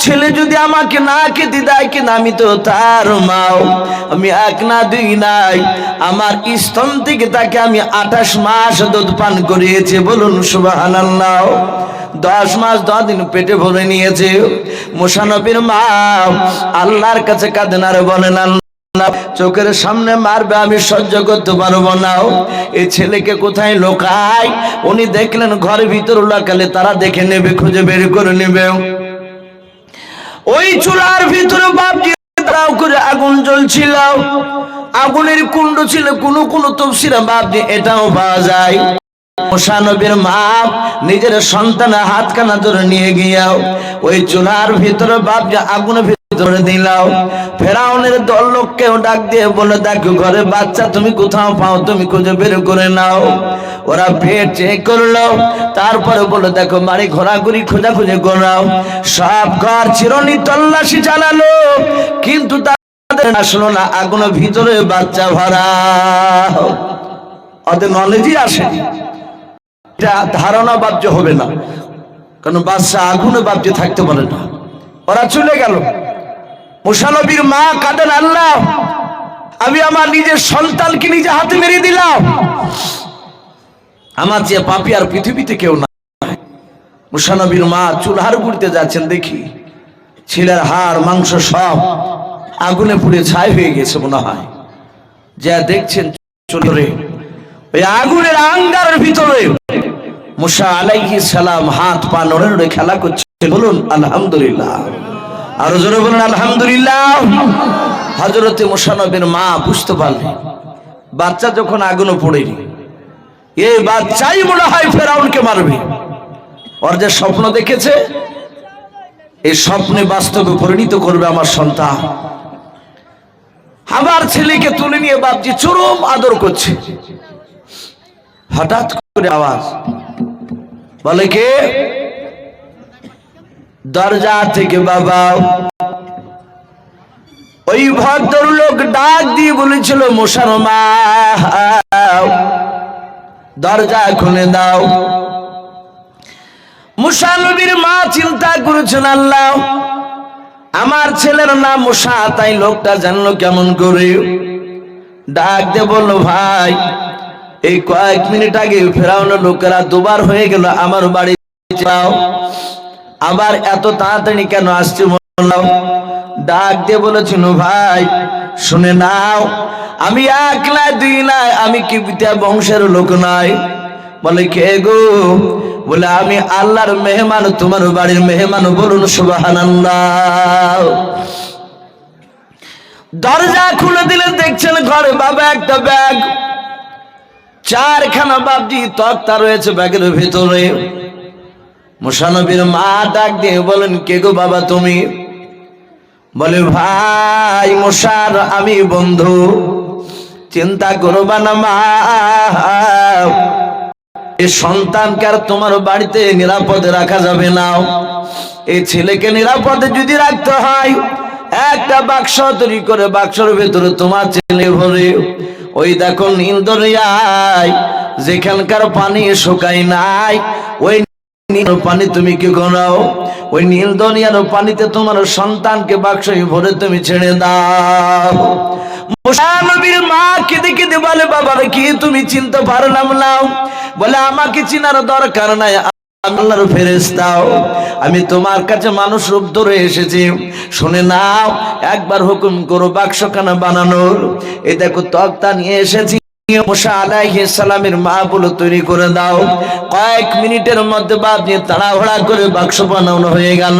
ছেলে যদি আমাকে না খেতে দেয়, কিনা আমি তো তার মাও, আমি এক না দুই নাই, আমার স্তন থেকে তাকে আমি 28 মাস দুধ পান করিয়েছি। বলুন সুবহানাল্লাহ। 10 মাস 10 দিন পেটে ভরে নিয়েছে। মুসা নবীর মা আল্লাহর কাছে কাঁদেন আর বলেন, চোখের সামনে মারবে, আমি সহ্য করতে পারবো না, এই ছেলেকে কোথায় লোকাই? উনি দেখলেন ঘরের ভিতর লোকালে তারা দেখে নেবে, খুঁজে বের করে নেবে। ওই চুলার ভিতরে বাপজি দাও করে আগুন জ্বলছিল, আগুনের কুণ্ড ছিল, কোন কোন তাফসীরে বাপজি এটাও পাওয়া যায়। মুসা নবীর মা নিজের সন্তানের হাতখানা ধরে নিয়ে গিয়ে ওই চুলার ভিতরে বাপজি আগুনের ভিতরে দিলাও। ফেরাউনের দল লোককেও ডাক দিয়ে বলে, দেখো ঘরে বাচ্চা তুমি কোথাও পাও, তুমি খুঁজে বের করে নাও। ওরা পেট চেক করলো, তারপরে বলে, দেখো বাড়ি ঘোরাঘুরি খোঁজাখুঁজি করাও। সব ঘর চিরনি তল্লাশি চালালো, কিন্তু তাদের আসলো না, আগুনের ভিতরে বাচ্চা ভরা। ওদের নলেজই আসেনি, এটা ধারণা বাহ্য হবে না, কারণ বাচ্চা আগুনে বাহ্য থাকতে পারে না। ওরা চলে গেল। মুসা নবীর মা কাঁদেন, আল্লাহ আমি আমার নিজের সন্তানকে নিজে হাতে মেরে দিলাম, আমার যে পাপী আর পৃথিবীতে কেউ না। মুসা নবীর মা চুলার গুড়িতে যাচ্ছেন, দেখি ছেলের হাড় মাংস সব আগুনে পুড়ে ছাই হয়ে গেছে মনে হয়। যা দেখছেন চুলে ওই আগুনের আঙ্গারের ভিতরে মুসা আলাইহিস সালাম হাত পা নড়ে নড়ে খেলা করছে। বলুন আলহামদুলিল্লাহ, আরো জোরে বলুন আলহামদুলিল্লাহ। হযরতে মুসা নবীর মা বুঝতে পারলেন বাচ্চা যখন আগুনে পড়েনি, এই বাচ্চাই মনে হয় ফেরাউনকে মারবে। ওর যে স্বপ্ন দেখেছে, এই স্বপ্নে বাস্তবে পরিণত করবে আমার সন্তান। আবার ছেলেকে তুলে নিয়ে বাপজি চরম আদর করছে। হঠাৎ করে আওয়াজ, বলে কে? দরজা থেকে বাবা ওই ভদ্রলোক ডাক দিয়ে বলেছিল, মুসার মা দরজা খুলে দাও। মুসা নবীর মা চিন্তা করেছেন, আল্লাহ আমার ছেলের নাম মুসা, তাই লোকটা জানলো কেমন করে? ডাক দিয়ে বললো, ভাই এই কয়েক মিনিট আগে ফেরাউনের লোকেরা দুবার হয়ে গেল আমার বাড়ি, আবার এত তাড়াতাড়ি কেন আসছে? বললাম। ডাক দিয়ে বলেছিল, ভাই শুনে নাও, আমি এক নাই দুই নাই, আমি কিবতিয়া বংশের লোক নাই। বলে কে গো? বলে আমি আল্লাহর মেহমান, তোমার বাড়ির মেহমান। বলুন সুবহানাল্লাহ। দরজা খুলে দিলে দেখছেন ঘরে বাবা একটা ব্যাগ, 4খানা বাপজি তক্তা রয়েছে ব্যাগের ভিতরে। মুসা নবীর মা ডাক দিয়ে বলেন, কে গো বাবা তুমি? বলে, ভাই মুসার আমি বন্ধু, চিন্তা করবা না মা, এই সন্তানকে আর তোমার বাড়িতে নিরাপদে রাখা যাবে না। এই ছেলেকে নিরাপদে যদি রাখতে হয়, একটা বাক্স তৈরি করে বাক্সের ভেতরে তোমার ছেলে ভরে, ওই দেখো নীল দরিয়ায় যেখানকার পানি শুকায় নাই, ওই নীল পানি তুমি কি করো? ওই নীল দরিয়ার পানিতে তোমার সন্তানকে বাক্সে ভরে তুমি ছেড়ে দাও। মুসা নবীর মা কেঁদে কেঁদে বলে, বাবা কি তুমি চিনতে পারলাম না? বলে, আমাকে চিনার দরকার নাই, আল্লাহর ফেরেশতাও, আমি তোমার কাছে মানুষ রূপ ধরে এসেছি, শুনে নাও, একবার হুকুম করো বাক্সখানা বানানোর। এই দেখো তক্তা নিয়ে এসেছি, মুসা আলাইহিস সালামের মাহফিল তৈরি করে দাও। কয়েক মিনিটের মধ্যে বাপজি তাড়াহুড়া করে বাক্স বানানো হয়ে গেল।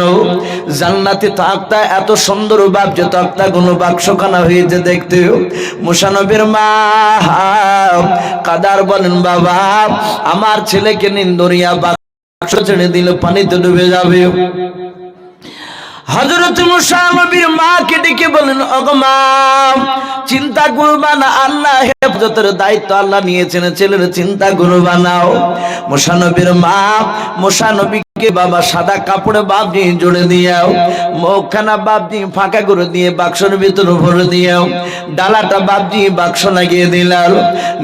জান্নাতি তক্তা এত সুন্দর বাপজি তক্তাগুলো বাক্সখানা হয়েছে দেখতে। মুসা নবীর মা কাদার বলেন, বাবা আমার ছেলেকে নিন্দরিয়া বাক্স ছেড়ে দিলে পানিতে ডুবে যাবে। হযরত মুসা নবীর মাকে ডেকে বলেন, ওগো মা, চিন্তা করবা না, আল্লাহ হেফাজতের দায়িত্ব আল্লাহ নিয়েছেন, ছেলের চিন্তা করবা না। মুসা নবীর মা মুসা নবীকে বাবা সাদা কাপড়ে বাপজি জড়ে দিয়াও, মুখখানা বাপজি ফাঁকা করে দিয়ে বাক্সের ভিতরে ভরে দিয়াও, ডালাটা বাপজি বাক্স লাগিয়ে দিলাম,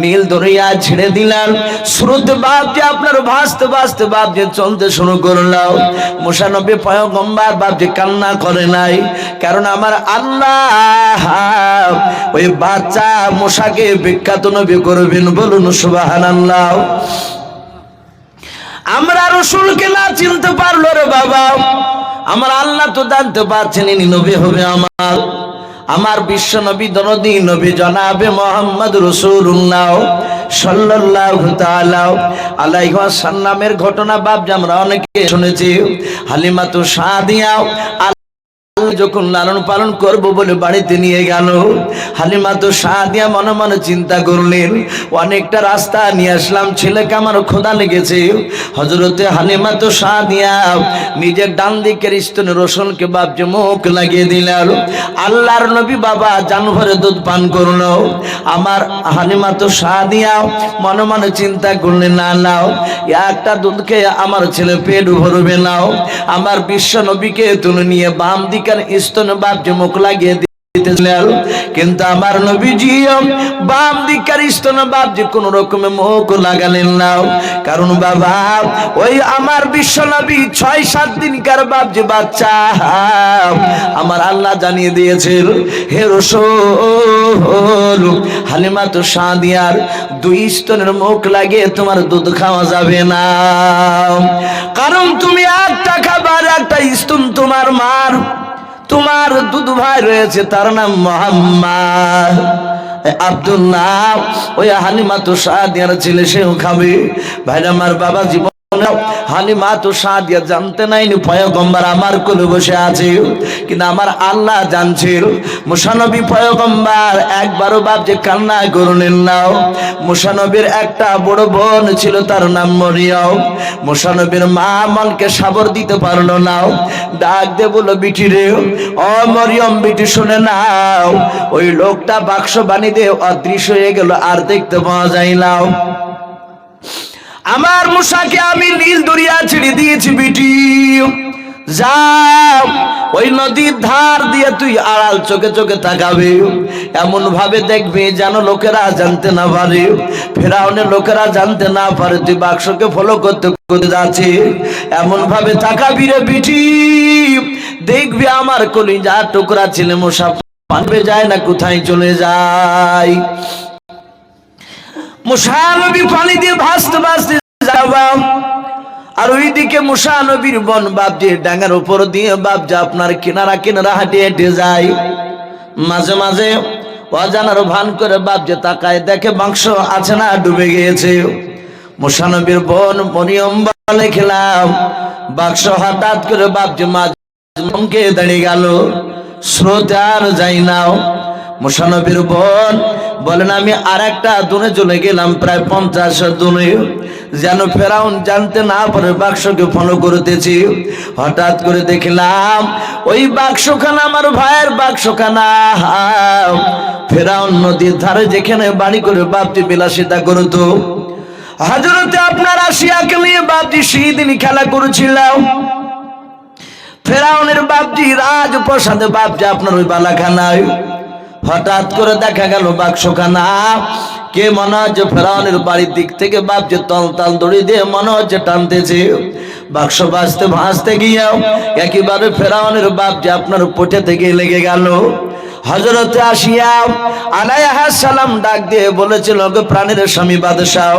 নীল দরিয়া ছেড়ে দিলাম, স্রোত বাপজি আপনার ভাসতে ভাসতে বাপজি চলতে শুরু করলাম। মুসা নবী পয়গম্বর বাপজি কান্না করে নাই, কারণ আমার আল্লাহ ওই বাচ্চা মুসাকে বিখ্যাত নবী করবেন, বলুন সুবহানাল্লাহ। আমরা রাসূলকে না চিনতে পারলো রে বাবা, আমার আল্লাহ তো জানতে পারছেন ইনি নবী হবে আমার বিশ্ব নবী দরদি নবী জনাবে মুহাম্মদ রাসূলুল্লাহ সাল্লাল্লাহু তাআলা আলাইহি ওয়াসাল্লামের ঘটনা বাপ আমরা অনেকে শুনেছি। হালিমাতু সাদিয়া যখন লালন পালন করব বলে বাড়িতে নিয়ে গেল, হালিমাতু সাদিয়া মনে মনে চিন্তা করলেন, অনেকটা রাস্তা নিয়ে আসলাম, ছেলেকে আমার ক্ষুধা লেগেছে। হযরতে হালিমাতু সাদিয়া নিজের ডান দিকের স্তনে রসুলকে বাপজি মুখ লাগিয়ে দিলেন। আল্লাহর নবী বাবা জানভরে দুধ পান করলো। আমার হালিমাতু সাদিয়া মনে মনে চিন্তা করলেন, না নাও, একটা দুধ খেয়ে আমার ছেলে পেট ভরবে নাও। আমার বিশ্ব নবীকে তুলে নিয়ে বাম দিকে স্তনে বাপজি মুখ লাগিয়ে দিতেছিলেন, কিন্তু আমার নবীজি বাম দিকের স্তনে বাপজি কোন রকমে মুখ লাগালেন না, কারণ বাবা ওই আমার বিশ্ব নবী ৬-৭ দিনকার বাপজি বাচ্চা। আমার আল্লাহ জানিয়ে দিয়েছেন, হে রাসূল হালিমাতু সাদিয়ার ২ স্তনের মুখ লাগিয়ে তোমার দুধ খাওয়া যাবে না, কারণ তুমি একটা খাবার একটা স্তন তোমার মার, তোমার দুধ ভাই রয়েছে তার নাম মুহাম্মদ আব্দুল্লাহ, ওই হালিমাতু সাদিয়ার ছেলে সেও খাবে। ভাই আমার বাবা জীবন হালিমাতু সাদিয়া জানতে নাইনি পয়গম্বর আমার কোলে বসে আছে, কিন্তু আমার আল্লাহ জানছিল। মুসা নবী পয়গম্বর একবারও বাপজি কান্না করলেন না। মুসা নবীর একটা বড় বোন ছিল, তার নাম মরিয়ম। মুসা নবীর মা মনকে সাবর দিতে পারলো না, ডাক দে বলো, বিটি রে, ও মরিয়ম বিটি শুনে নাও, ওই লোকটা বাক্স বানিয়ে দিয়ে অদৃশ্য হয়ে গেল, আর দেখতে পাওয়া যায় না। আমার মুসাকে আমি নীল দরিয়া ছেড়ে দিয়েছি, বিটি যাও ওই নদীর ধার দিয়ে তুই আড়াল চোখে চোখে তাকাবে, এমন ভাবে দেখবে যেন লোকেরা জানতে না পারে, ফেরাউনের লোকেরা জানতে না পারে তুই বাক্সকে ফলো করতে করতে যাচ্ছে, এমন ভাবে তাকাবি রে বিটি, দেখবি আমার কলিজা টুকরা ছেলে মুসা পানবে যায় না, কোথায় চলে যায়। মুসা নবী পানি দিয়ে ভাসতে ভাসতে যাওয়া, আর ওইদিকে মুসা নবীর বন বাপজি ডাঙ্গার উপর দিয়ে বাপজি আপনার কিনারা কিনারা হাঁটে হেঁটে যায়। মাঝে মাঝে অজানার ভান করে বাপজি তাকায়, দেখে বাক্স আছে না, ডুবে গিয়েছে। মুসা নবীর বোন মরিয়ম বলে, খেলাম বাক্স হঠাৎ করে বাপজি মাঝে দাঁড়িয়ে গেল, স্রোতে আর যাই নাও। মুসা নবীর বোন বলেন, আমি আর একটা দুনে চলে গেলাম, প্রায় 50 দুনে, যেন ফেরাউন জানতে না পারে বাক্সকে ফলো করতেছি। হঠাৎ করে দেখলাম ওই বাক্সখানা আমার ভাইয়ের বাক্সখানা। ফেরাউন নদীর ধারে যেখানে বাড়ি করে বাপজি বিলাসিতা করতো, হযরতে আপনার আসিয়াকে নিয়ে বাপজি সেদিন খেলা করেছিলাম। ফেরাউনের বাপজি রাজপ্রাসাদে বাপজি আপনার ওই বালাখানায় হঠাৎ করে দেখা গেল বাক্সখানা, কে মনে হচ্ছে ফেরাউনের বাড়ির দিক থেকে বাপজি তল তাল দড়ি দিয়ে মনে হচ্ছে টানতেছে। বাক্স ভাসতে ভাসতে গিয়েও একেবারে ফেরাউনের বাপজি আপনার পোটে থেকে লেগে গেল। হযরতে আসিয়া আলাইহিস সালাম ডাক দিয়ে বলেছিল, প্রাণের স্বামী বাদশাহ,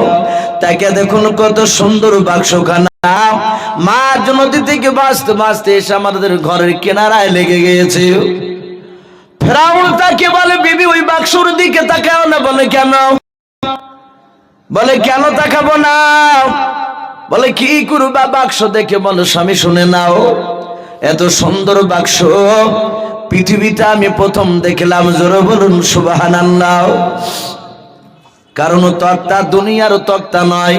তাকে দেখুন কত সুন্দর বাক্সখানা। মাঝ নদী থেকে বাঁচতে বাঁচতে এসে আমাদের ঘরের কিনারায় লেগে গিয়েছে। ফেরাউন তাকে বলে, বিবি ওই বাক্সর দিকে তাকাও না। বলে কেন? বলে কেন তাকাবো না? বলে কি করবা বাক্স দেখে? বলে স্বামী শুনে নাও, এত সুন্দর বাক্স পৃথিবীতে আমি প্রথম দেখলাম। জোরে বলুন সুবহানাল্লাহ। কারণ তক্তা দুনিয়ার তক্তা নয়।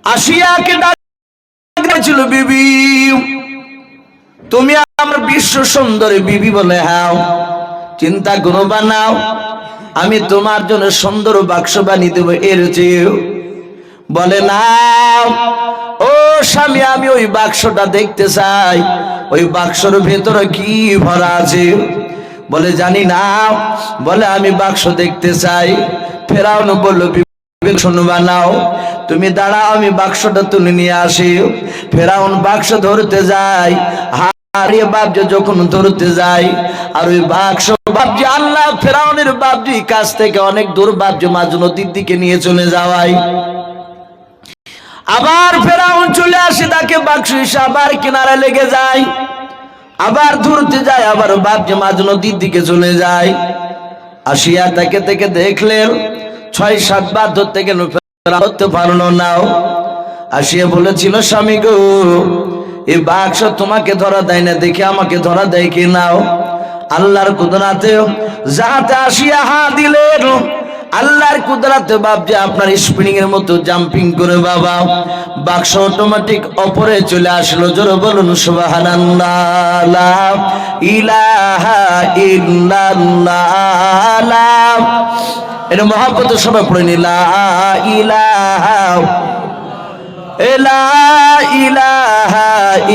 আসিয়াকে ডাকছিল, বিবি তুমি আমার বিশ্ব সুন্দরী বিবি। বলে হ্যাঁ, চিন্তা করবা না, আমি তোমার জন্য সুন্দর বাক্স বানিয়ে দেবো এর চেয়েও। বলে না ও স্বামী, আমি ওই বাক্সটা দেখতে চাই, ওই বাক্সর ভেতরে কি ভরা আছে? বলে জানি না। বলে আমি বাক্স দেখতে চাই। ফেরাউন বলল, শুনবা নাও, তুমি দাঁড়াও, আমি বাক্সটা তুলে নিয়ে আসি। ফেরাউন বাক্স ধরতে যায়, হারিয়ে বাপজি যখন ধরতে যায়, আর ওই বাক্স বাপজি আল্লাহ ফেরাউনের বাপজি কাছ থেকে অনেক দূর বাপজি মাঝ নদীর দিকে নিয়ে চলে যাওয়ায়। আবার ফেরাউন চলে আসে, তাকে বাক্স এসে আবার কিনারে লেগে যায়, আবার ধরতে যায়, আবার বাপজি মাঝ নদীর দিকে চলে যায়। আসিয়া তাকে থেকে দেখলেন ৬-৭ বার ধরতে গেল, ধরতে পারলো না। আসিয়া বলেছিল, স্বামী গো, এই বাক্স তোমাকে ধরা দেয় না দেখে আমাকে ধরা দেয় কি নাও? আল্লাহর কুদরতে যাতে আসিয়া হা দিলেন, আল্লাহর কুদরতে বাপজি আপনার স্প্রিং এর মতো জাম্পিং করে বাবা বাক্স অটোমেটিক উপরে চলে আসলো। জোরে বলুন সুবহানাল্লাহ। লা ইলাহা ইল্লাল্লাহ। এটা মহব্বত সবাই পড়ে নি, লা ইলাহা লা ইলাহা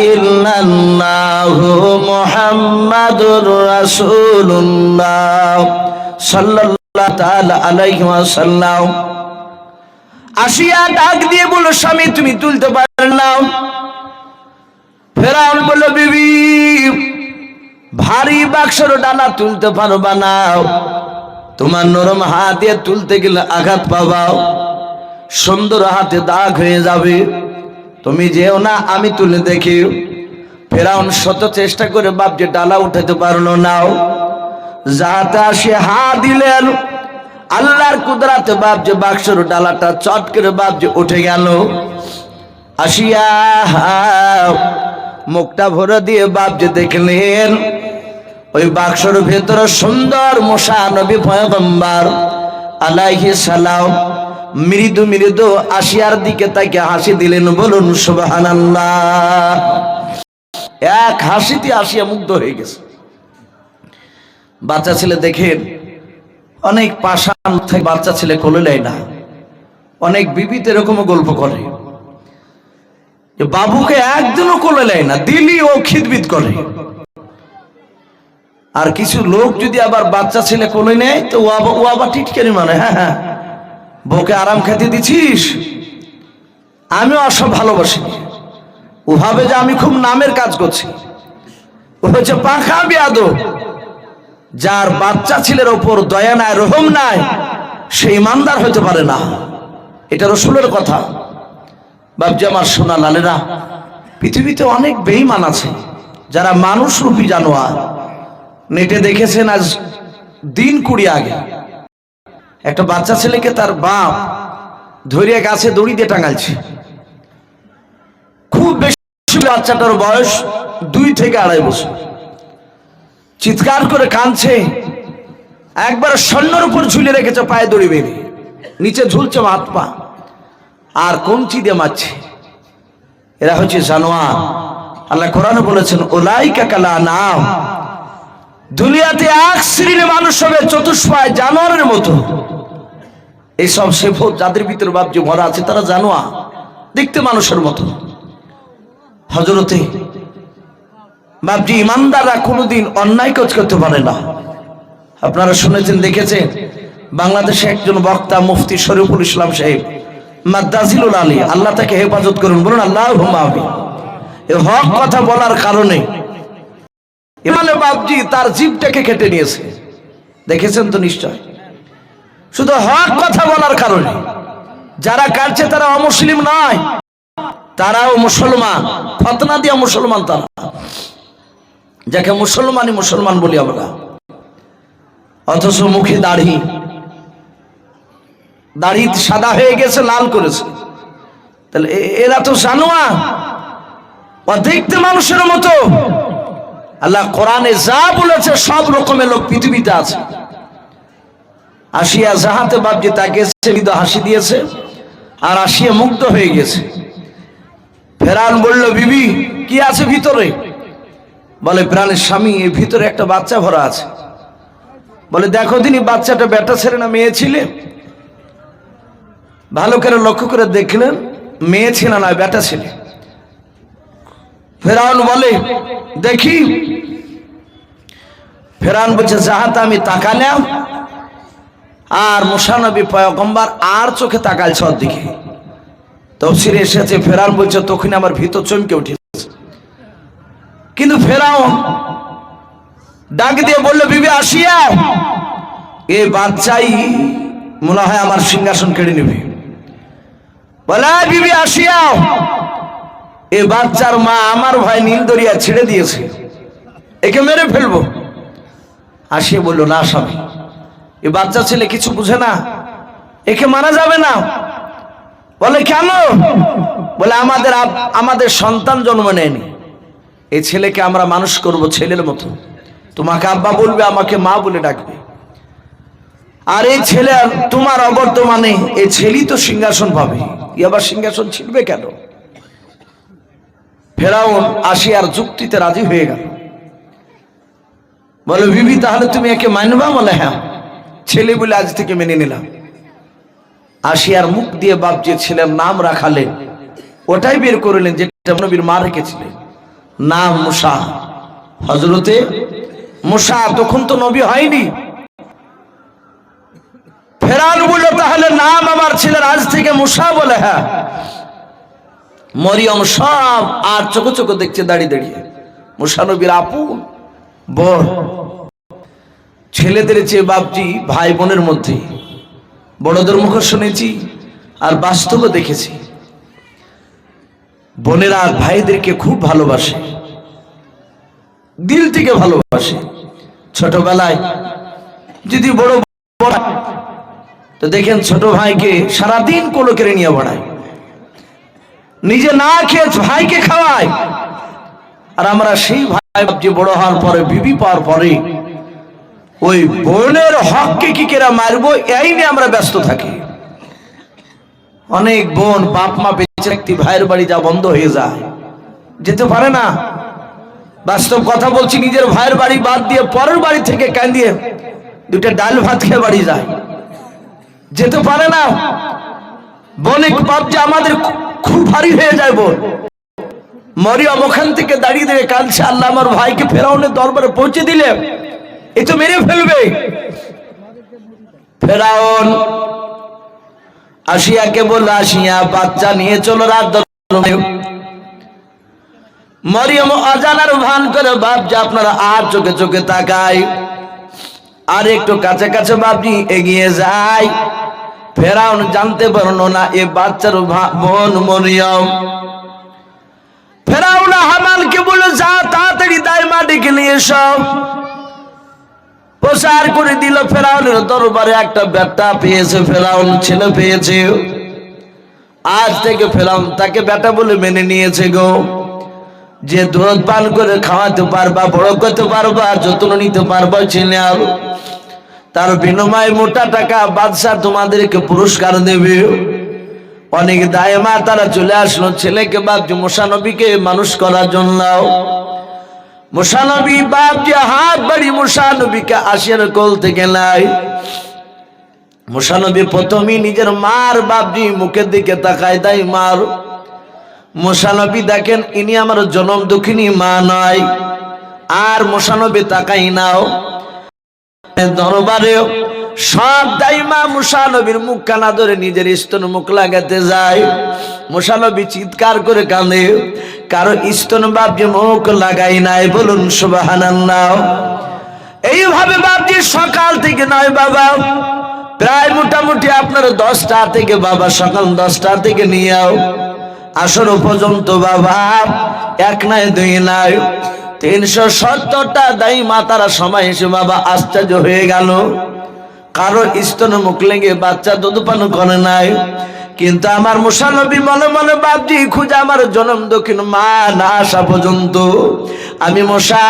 ইল্লাল্লাহু মুহাম্মাদুর রাসূলুল্লাহ সাল্লাল্লাহু তাআলা আলাইহি ওয়াসাল্লাম। আসিয়া ডাক দিয়ে বলল, স্বামী তুমি তুলতে পারেন না? ফেরাউন বলল, বিবি ভারী বাক্সর ডালা তুলতে পারবা না, তোমার নরম হাত দিয়ে তুলতে গেলে আঘাত পাবা, সুন্দর হাতে দাগ হয়ে যাবে, তুমি যেও না, আমি তুলে দেখি। ফেরাউন শত চেষ্টা করে বাপজি ডালা উঠাতে পারলো না। যাতে আসে হা দিলেন, আল্লাহর কুদরতে বাপজি বাক্সর ডালাটা চট করে বাপজি উঠে গেল। আসিয়া মুখটা ভরে দিয়ে বাপজি দেখলেন ওই বাক্সর ভেতরে সুন্দর মুসা নবী পয়গম্বর আলাইহিস সালাম মৃদু মৃদু আসিয়ার দিকে তাকে হাসি দিলেন। বলুন সুবহানাল্লাহ। এক হাসিতে আসিয়া মুগ্ধ হয়ে গেছে। বাচ্চা ছেলে দেখেন, অনেক পাষাণ থেকে বাচ্চা ছেলে কোলে নেয় না। অনেক বিবিতে এরকম গল্প করে, বাবুকে একদিনও কোলে নেয় না, দিলি ও খিদবিদ করে। আর কিছু লোক যদি আবার বাচ্চা ছেলে কোলে নেয় তো ও আবার টিটকারি মানে, হ্যাঁ হ্যাঁ বউকে আরাম খেতে দিছিস, আমিও অসব ভালোবাসি। ও ভাবে যে আমি খুব নামের কাজ করছি। ও হচ্ছে পাখা বেয়াদব। যার বাচ্চা ছেলের ওপর দয়া নাই, রহম নাই, সে ইমানদার হতে পারে না। এটা রসুলের কথা। বাপজি আমার সোনা লালেরা, পৃথিবীতে অনেক বেঈমান আছে যারা মানুষ রূপী জানোয়ার। নেটে দেখেছেন আজ দিন 20 আগে একটা বাচ্চা ছেলেকে তার বাপ ধরিয়া গাছে দড়ি দিয়ে টাঙালছে। খুব বেশি বাচ্চাটার বয়স 2 থেকে 2.5 বছর। চিৎকার করে কাঁদছে, একবার স্বর্ণের উপর ঝুলে রেখেছে, পায়ে দড়ি বেঁধে, নিচে ঝুলছে হাত পা, আর কঞ্চি দিয়ে মারছে। এরা হচ্ছে জানোয়ার। আল্লাহ কোরআনে বলেছেন, উলাইকা কাল আনআম। দুনিয়াতে এক শ্রেণীর মানুষ হবে চতুষ্পায় জানোয়ারের মতো। এইসব সেফত যাদের ভিতরে বাপজি ভরা আছে তারা জানোয়ার, দেখতে মানুষের মতো। হযরতে বাপজি ইমানদাররা কোনোদিন অন্যায় কাজ করতে পারে না। আপনারা শুনেছেন, দেখেছেন, বাংলাদেশে একজন বক্তা মুফতি শরীফুল ইসলাম সাহেব মাদ্দাজিলুল আলী, আল্লাহ তাকে হেফাজত করুন, বলুন আল্লাহুম্মা আমিন। এই হক কথা বলার কারণে ইমানে বাপজি তার জিভটাকে কেটে নিয়েছে, দেখেছেন তো নিশ্চয়। শুধু হক কথা বলার কারণে। যারা কাটছে তারা অমুসলিম নয়, তারাও মুসলমান, ফতনা দিয়া মুসলমান, তারা যাকে মুসলমান বলি আমরা, অথচ মুখে দাড়ি সাদা হয়ে গেছে, লাল করেছে। তাহলে এরা তো জানোয়ার, দেখতে মানুষের মতো। আল্লাহ কোরআনে যা বলেছে সব রকমের লোক পৃথিবীতে আছে। আসিয়া যাহাতে বাপজি তাকে হাসি দিয়েছে, আর আসিয়া মুগ্ধ হয়ে গেছে। ফেরাউন বলল, বিবি কি আছে ভিতরে? বলে, প্রাণের স্বামী, এই ভিতরে একটা বাচ্চা ভরা আছে। বলে, দেখো তিনি বাচ্চাটা বেটা ছেলে না মেয়ে ছিলে? ভালো করে লক্ষ্য করে দেখলেন, মেয়ে ছিল না, বেটা ছেলে। ফেরাউন বলে, দেখি। ফেরাউন বলছে, যাহাতে আমি তাকালাম, আর মুসা নবী পয়গম্বর আর চোখে তাকালছে ওর দিকে। তফসিরে এসেছে, ফেরাউন বলছে, তখন আমার ভিতর চমকে উঠেছে। কিন্তু ফেরাউন ডাক দিয়ে বলল, বিবি আসিয়া, এ বাচ্চাই মনে হয় আমার সিংহাসন কেড়ে নেবে। বলে, বিবি আসিয়া, এ বাচ্চার মা আমার ভাই নীল দরিয়া ছেড়ে দিয়েছে, একে মেরে ফেলবো। আসিয়া বলল, না স্বামী, এ বাচ্চা ছেলে কিছু বুঝে না, একে মারা যাবে না। বলে, কেন? বলে, আমাদের সন্তান জন্ম নেয়নি, এই ছেলেকে আমরা মানুষ করব ছেলের মতো। তোমাকে আব্বা বলবে, আমাকে মা বলে ডাকবে। আর এই ছেলে তোমার অবর্তমানে এই ছেলেই তো সিংহাসন পাবে, ই আবার সিংহাসন ছিড়বে কেন? ফেরাউন আসিয়ার যুক্তিতে রাজি হয়ে গেল। বলে, বিবি তাহলে তুমি একে মানবা? বলে, হ্যাঁ, ছেলে বলে আজ থেকে মেনে নিলাম। আসিয়ার মুখ দিয়ে বাপ যে ছেলের নাম রাখালেন, ওটাই বের করলেন যেটা নবীর মা রেখেছিলেন, নাম মুসা। হযরতে মুসা, তখন তো নবী হয়নি। ফেরাউন বলল, তাহলে নাম আমার ছেলের আজ থেকে মুসা? বলে, হ্যাঁ। মরিয়ম সব আর চোখে চোখে দেখছে দাঁড়িয়ে দাঁড়িয়ে, মুসা নবীর আপন বোন। ছেলেদের চেয়ে বাপজি ভাই বোনের মধ্যে বড়দের মুখে শুনেছি আর বাস্তবে দেখেছি, বোনেরা ভাইদেরকে খুব ভালোবাসে, দিল থেকে ভালোবাসে। ছোটবেলায় যদি বড় তো দেখেন ছোট ভাইকে সারাদিন কোলে করে নিয়ে বেড়ায়, নিজে না খেয়ে ভাইকে খাওয়ায়। আর আমরা সেই ভাই যে বড় হওয়ার পরে, বিবি পাওয়ার পরে, ওই বোনের হককে কি করে মারবো এই নিয়ে আমরা ব্যস্ত থাকি। অনেক বোন বাপ মা বেঁচে একটি ভাইয়ের বাড়ি যা বন্ধ হয়ে যায়, যেতে পারে না। বাস্তব কথা বলছি, নিজের ভাইয়ের বাড়ি বাদ দিয়ে পরের বাড়ি থেকে কান্দিয়ে দুটা ডাল ভাত খেয়ে বাড়ি যায়, যেতে পারে না। বনিক বাপ যে আমাদের খুব ভারী হয়ে যায়। বোন মরিয়ম ওখান থেকে দাঁড়িয়ে দাঁড়িয়ে কাঁদছে, আল্লাহ আমার ভাইকে ফেরাউনের দরবারে পৌঁছে দিলে, এ তো মেরে ফেলবে। ফেরাউন আসিয়াকে বলল, আসিয়া বাচ্চা নিয়ে চলো রাত। মরিয়ম অজানার ভান করে, বাপ যে আপনারা আর চোখে চোখে তাকায়, আর একটু কাছে কাছে বাপজি এগিয়ে যায়। ফেরাউন জানতে পারলো না এ বাচ্চার বোন মরিয়ম। ফেরাউন হামানকে বলল, যা তাড়াতাড়ি দাইমা ডেকে নিয়ে এসো। প্রচার করে দিল, ফেরাউনের দরবারে একটা বেটা পেয়েছে, ফেরাউন ছেলে পেয়েছে। আজ থেকে ফেরাউন তাকে বেটা বলে মেনে নিয়েছে গো। যে দুধ পান করে খাওয়াতে পারবা, বড় করতে পারবা, যত্ন নিতে পারবা ছেলে, তার বিনিময়ে মোটা টাকা বাদশা তোমাদেরকে পুরস্কার দেবে। অনেক দায়মা তারা চলে আসলো ছেলেকে বাপজি মুসা নবীকে মানুষ করার জন্য। মুসা নবী বাপ যে হাত বাড়ি মুসা নবীকে আসিয়ার কোল থেকে নাই। মুসা নবী প্রথমেই নিজের মার বাপজি মুখের দিকে তাকায়, তাই মার। মুসা নবী দেখেন ইনি আমার জনম দুঃখিনী মা নয়। আর মুসা নবী তাকাই নাও দরবারে সব দাইমা মুসা নবীর মুখ কানা ধরে নিজের স্তন মুখ লাগাতে যায়। মুসা নবী চিৎকার করে কাঁদে, কারো স্তন বাপজি মুখ লাগাই নাই, বলুন সুবহানাল্লাহ। এইভাবে বাপজি সকাল থেকে নয় বাবা, প্রায় মোটামুটি আপনার 10টা থেকে বাবা, সকাল 10টা থেকে নিয়ে আসর পর্যন্ত বাবা এক নাই দুই নাই 370টা দাইমা তারা সময় এসে বাবা আশ্চর্য হয়ে গেল। কারো স্তন মুখ লেগে বাচ্চা দুধ পান করে নাই, কিন্তু আমার মুসা নবী মনে মনে বাপজি খুঁজে আমার জনম দক্ষিণ মা না আসা পর্যন্ত আমি মুসা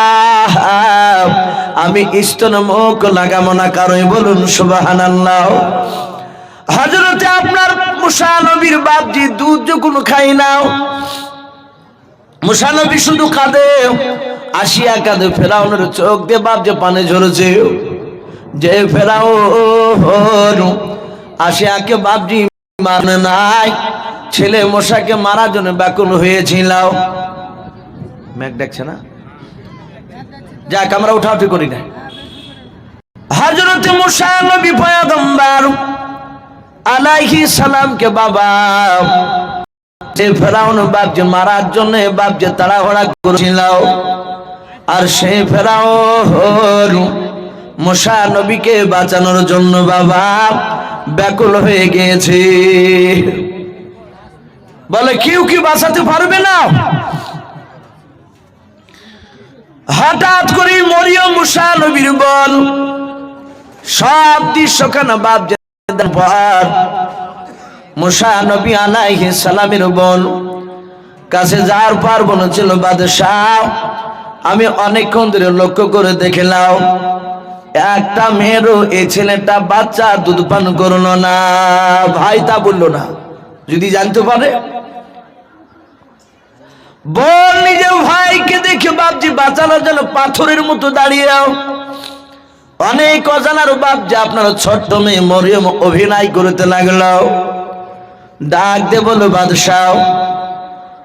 আমি স্তন মুখ লাগাবো না কারোই। বলুন সুবহানাল্লাহ। হযরতে আপনার মুসা নবীর বাপজি দুধ যখন খাই নাও, মুসা নবী শুধু কাঁদে, আসিয়া কাঁদে। ফেরাউনের চোখ দিয়ে বাপ যে পানি ঝরেছে, যে ফেরাউন আসিয়াকে বাপজি মানে নাই, ছেলে মশাকে মারার জন্য ব্যাকুল হয়েছিল। মেঘ দেখছে না, যাক আমরা উঠাউঠি করি না। হযরতে মুসা নবী পয়গম্বর আলাইহিস সালামকে বাবা যে ফেরাউন বাপ যে মারার জন্য বাপ যে তাড়াহুড়া করেছিল, আর সেই ফেরাউন মুসা নবীকে বাঁচানোর জন্য বাবা ব্যাকুল হয়ে গিয়েছে। বলে কেউ কি বাঁচাতে পারবে না? হঠাৎ করে মরিয়ম মুসা নবীর বল সব দৃশ্যখানা বাপ যে পর মুসা নবী আলাইহিস সালামের বোন কাছে যার পার বোন ছিল বাদশাহ। আমি অনেকক্ষণ ধরে লক্ষ্য করে দেখলাম একটা মেয়েরও এই ছেলেটা বাচ্চা দুধ পান করলো না। ভাই তা বললো না, যদি জানতে পারে। বোন নিজের ভাইকে দেখে বাপজি বাঁচানোর জন্য পাথরের মতো দাঁড়িয়ে অনেক অজানার বাপ যে আপনার ছোট্ট মেয়ে মরিয়ম অভিনয় করতে লাগলো। ডাক দে বলো বাদশাহ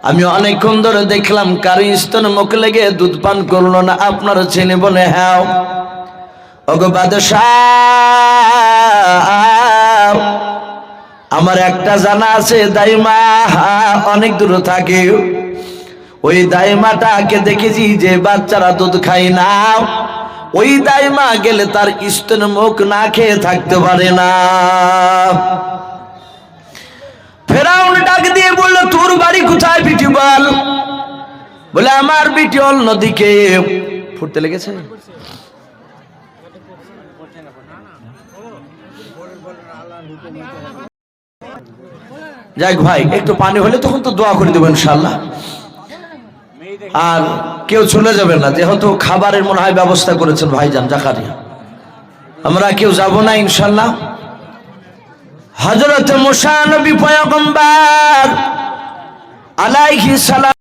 আমি অনেকক্ষণ ধরে দেখলাম কারি স্তন মুখ লেগে দুধ পান করলো না আপনার ছেলে। বলে হ্যাঁ। ওগো বাদশাহ আমার একটা জানা আছে, দাইমা অনেক দূরে থাকে। ওই দাইমাটাকে দেখেছি যে বাচ্চারা দুধ খায় না, ওই দাইমা গেলে তার স্তন মুখ না খেয়ে থাকতে পারে না। ফেরাউন ডাক দিয়ে বলল তোর বাড়ি কোথায় বিটি বল। বলে আমার বিটি অন্যদিকে। ফুটতে লেগেছে। যাক ভাই একটু পানি হলে তখন তো দোয়া করে দেবো ইনশাল্লাহ। আর কেউ চলে যাবে না, যেহেতু খাবারের মনে হয় ব্যবস্থা করেছেন ভাইজান জাকারিয়া, আমরা কেউ যাব না ইনশাল্লাহ। হযরত মুসা নবী পয়গম্বর আলাইহিস সালাম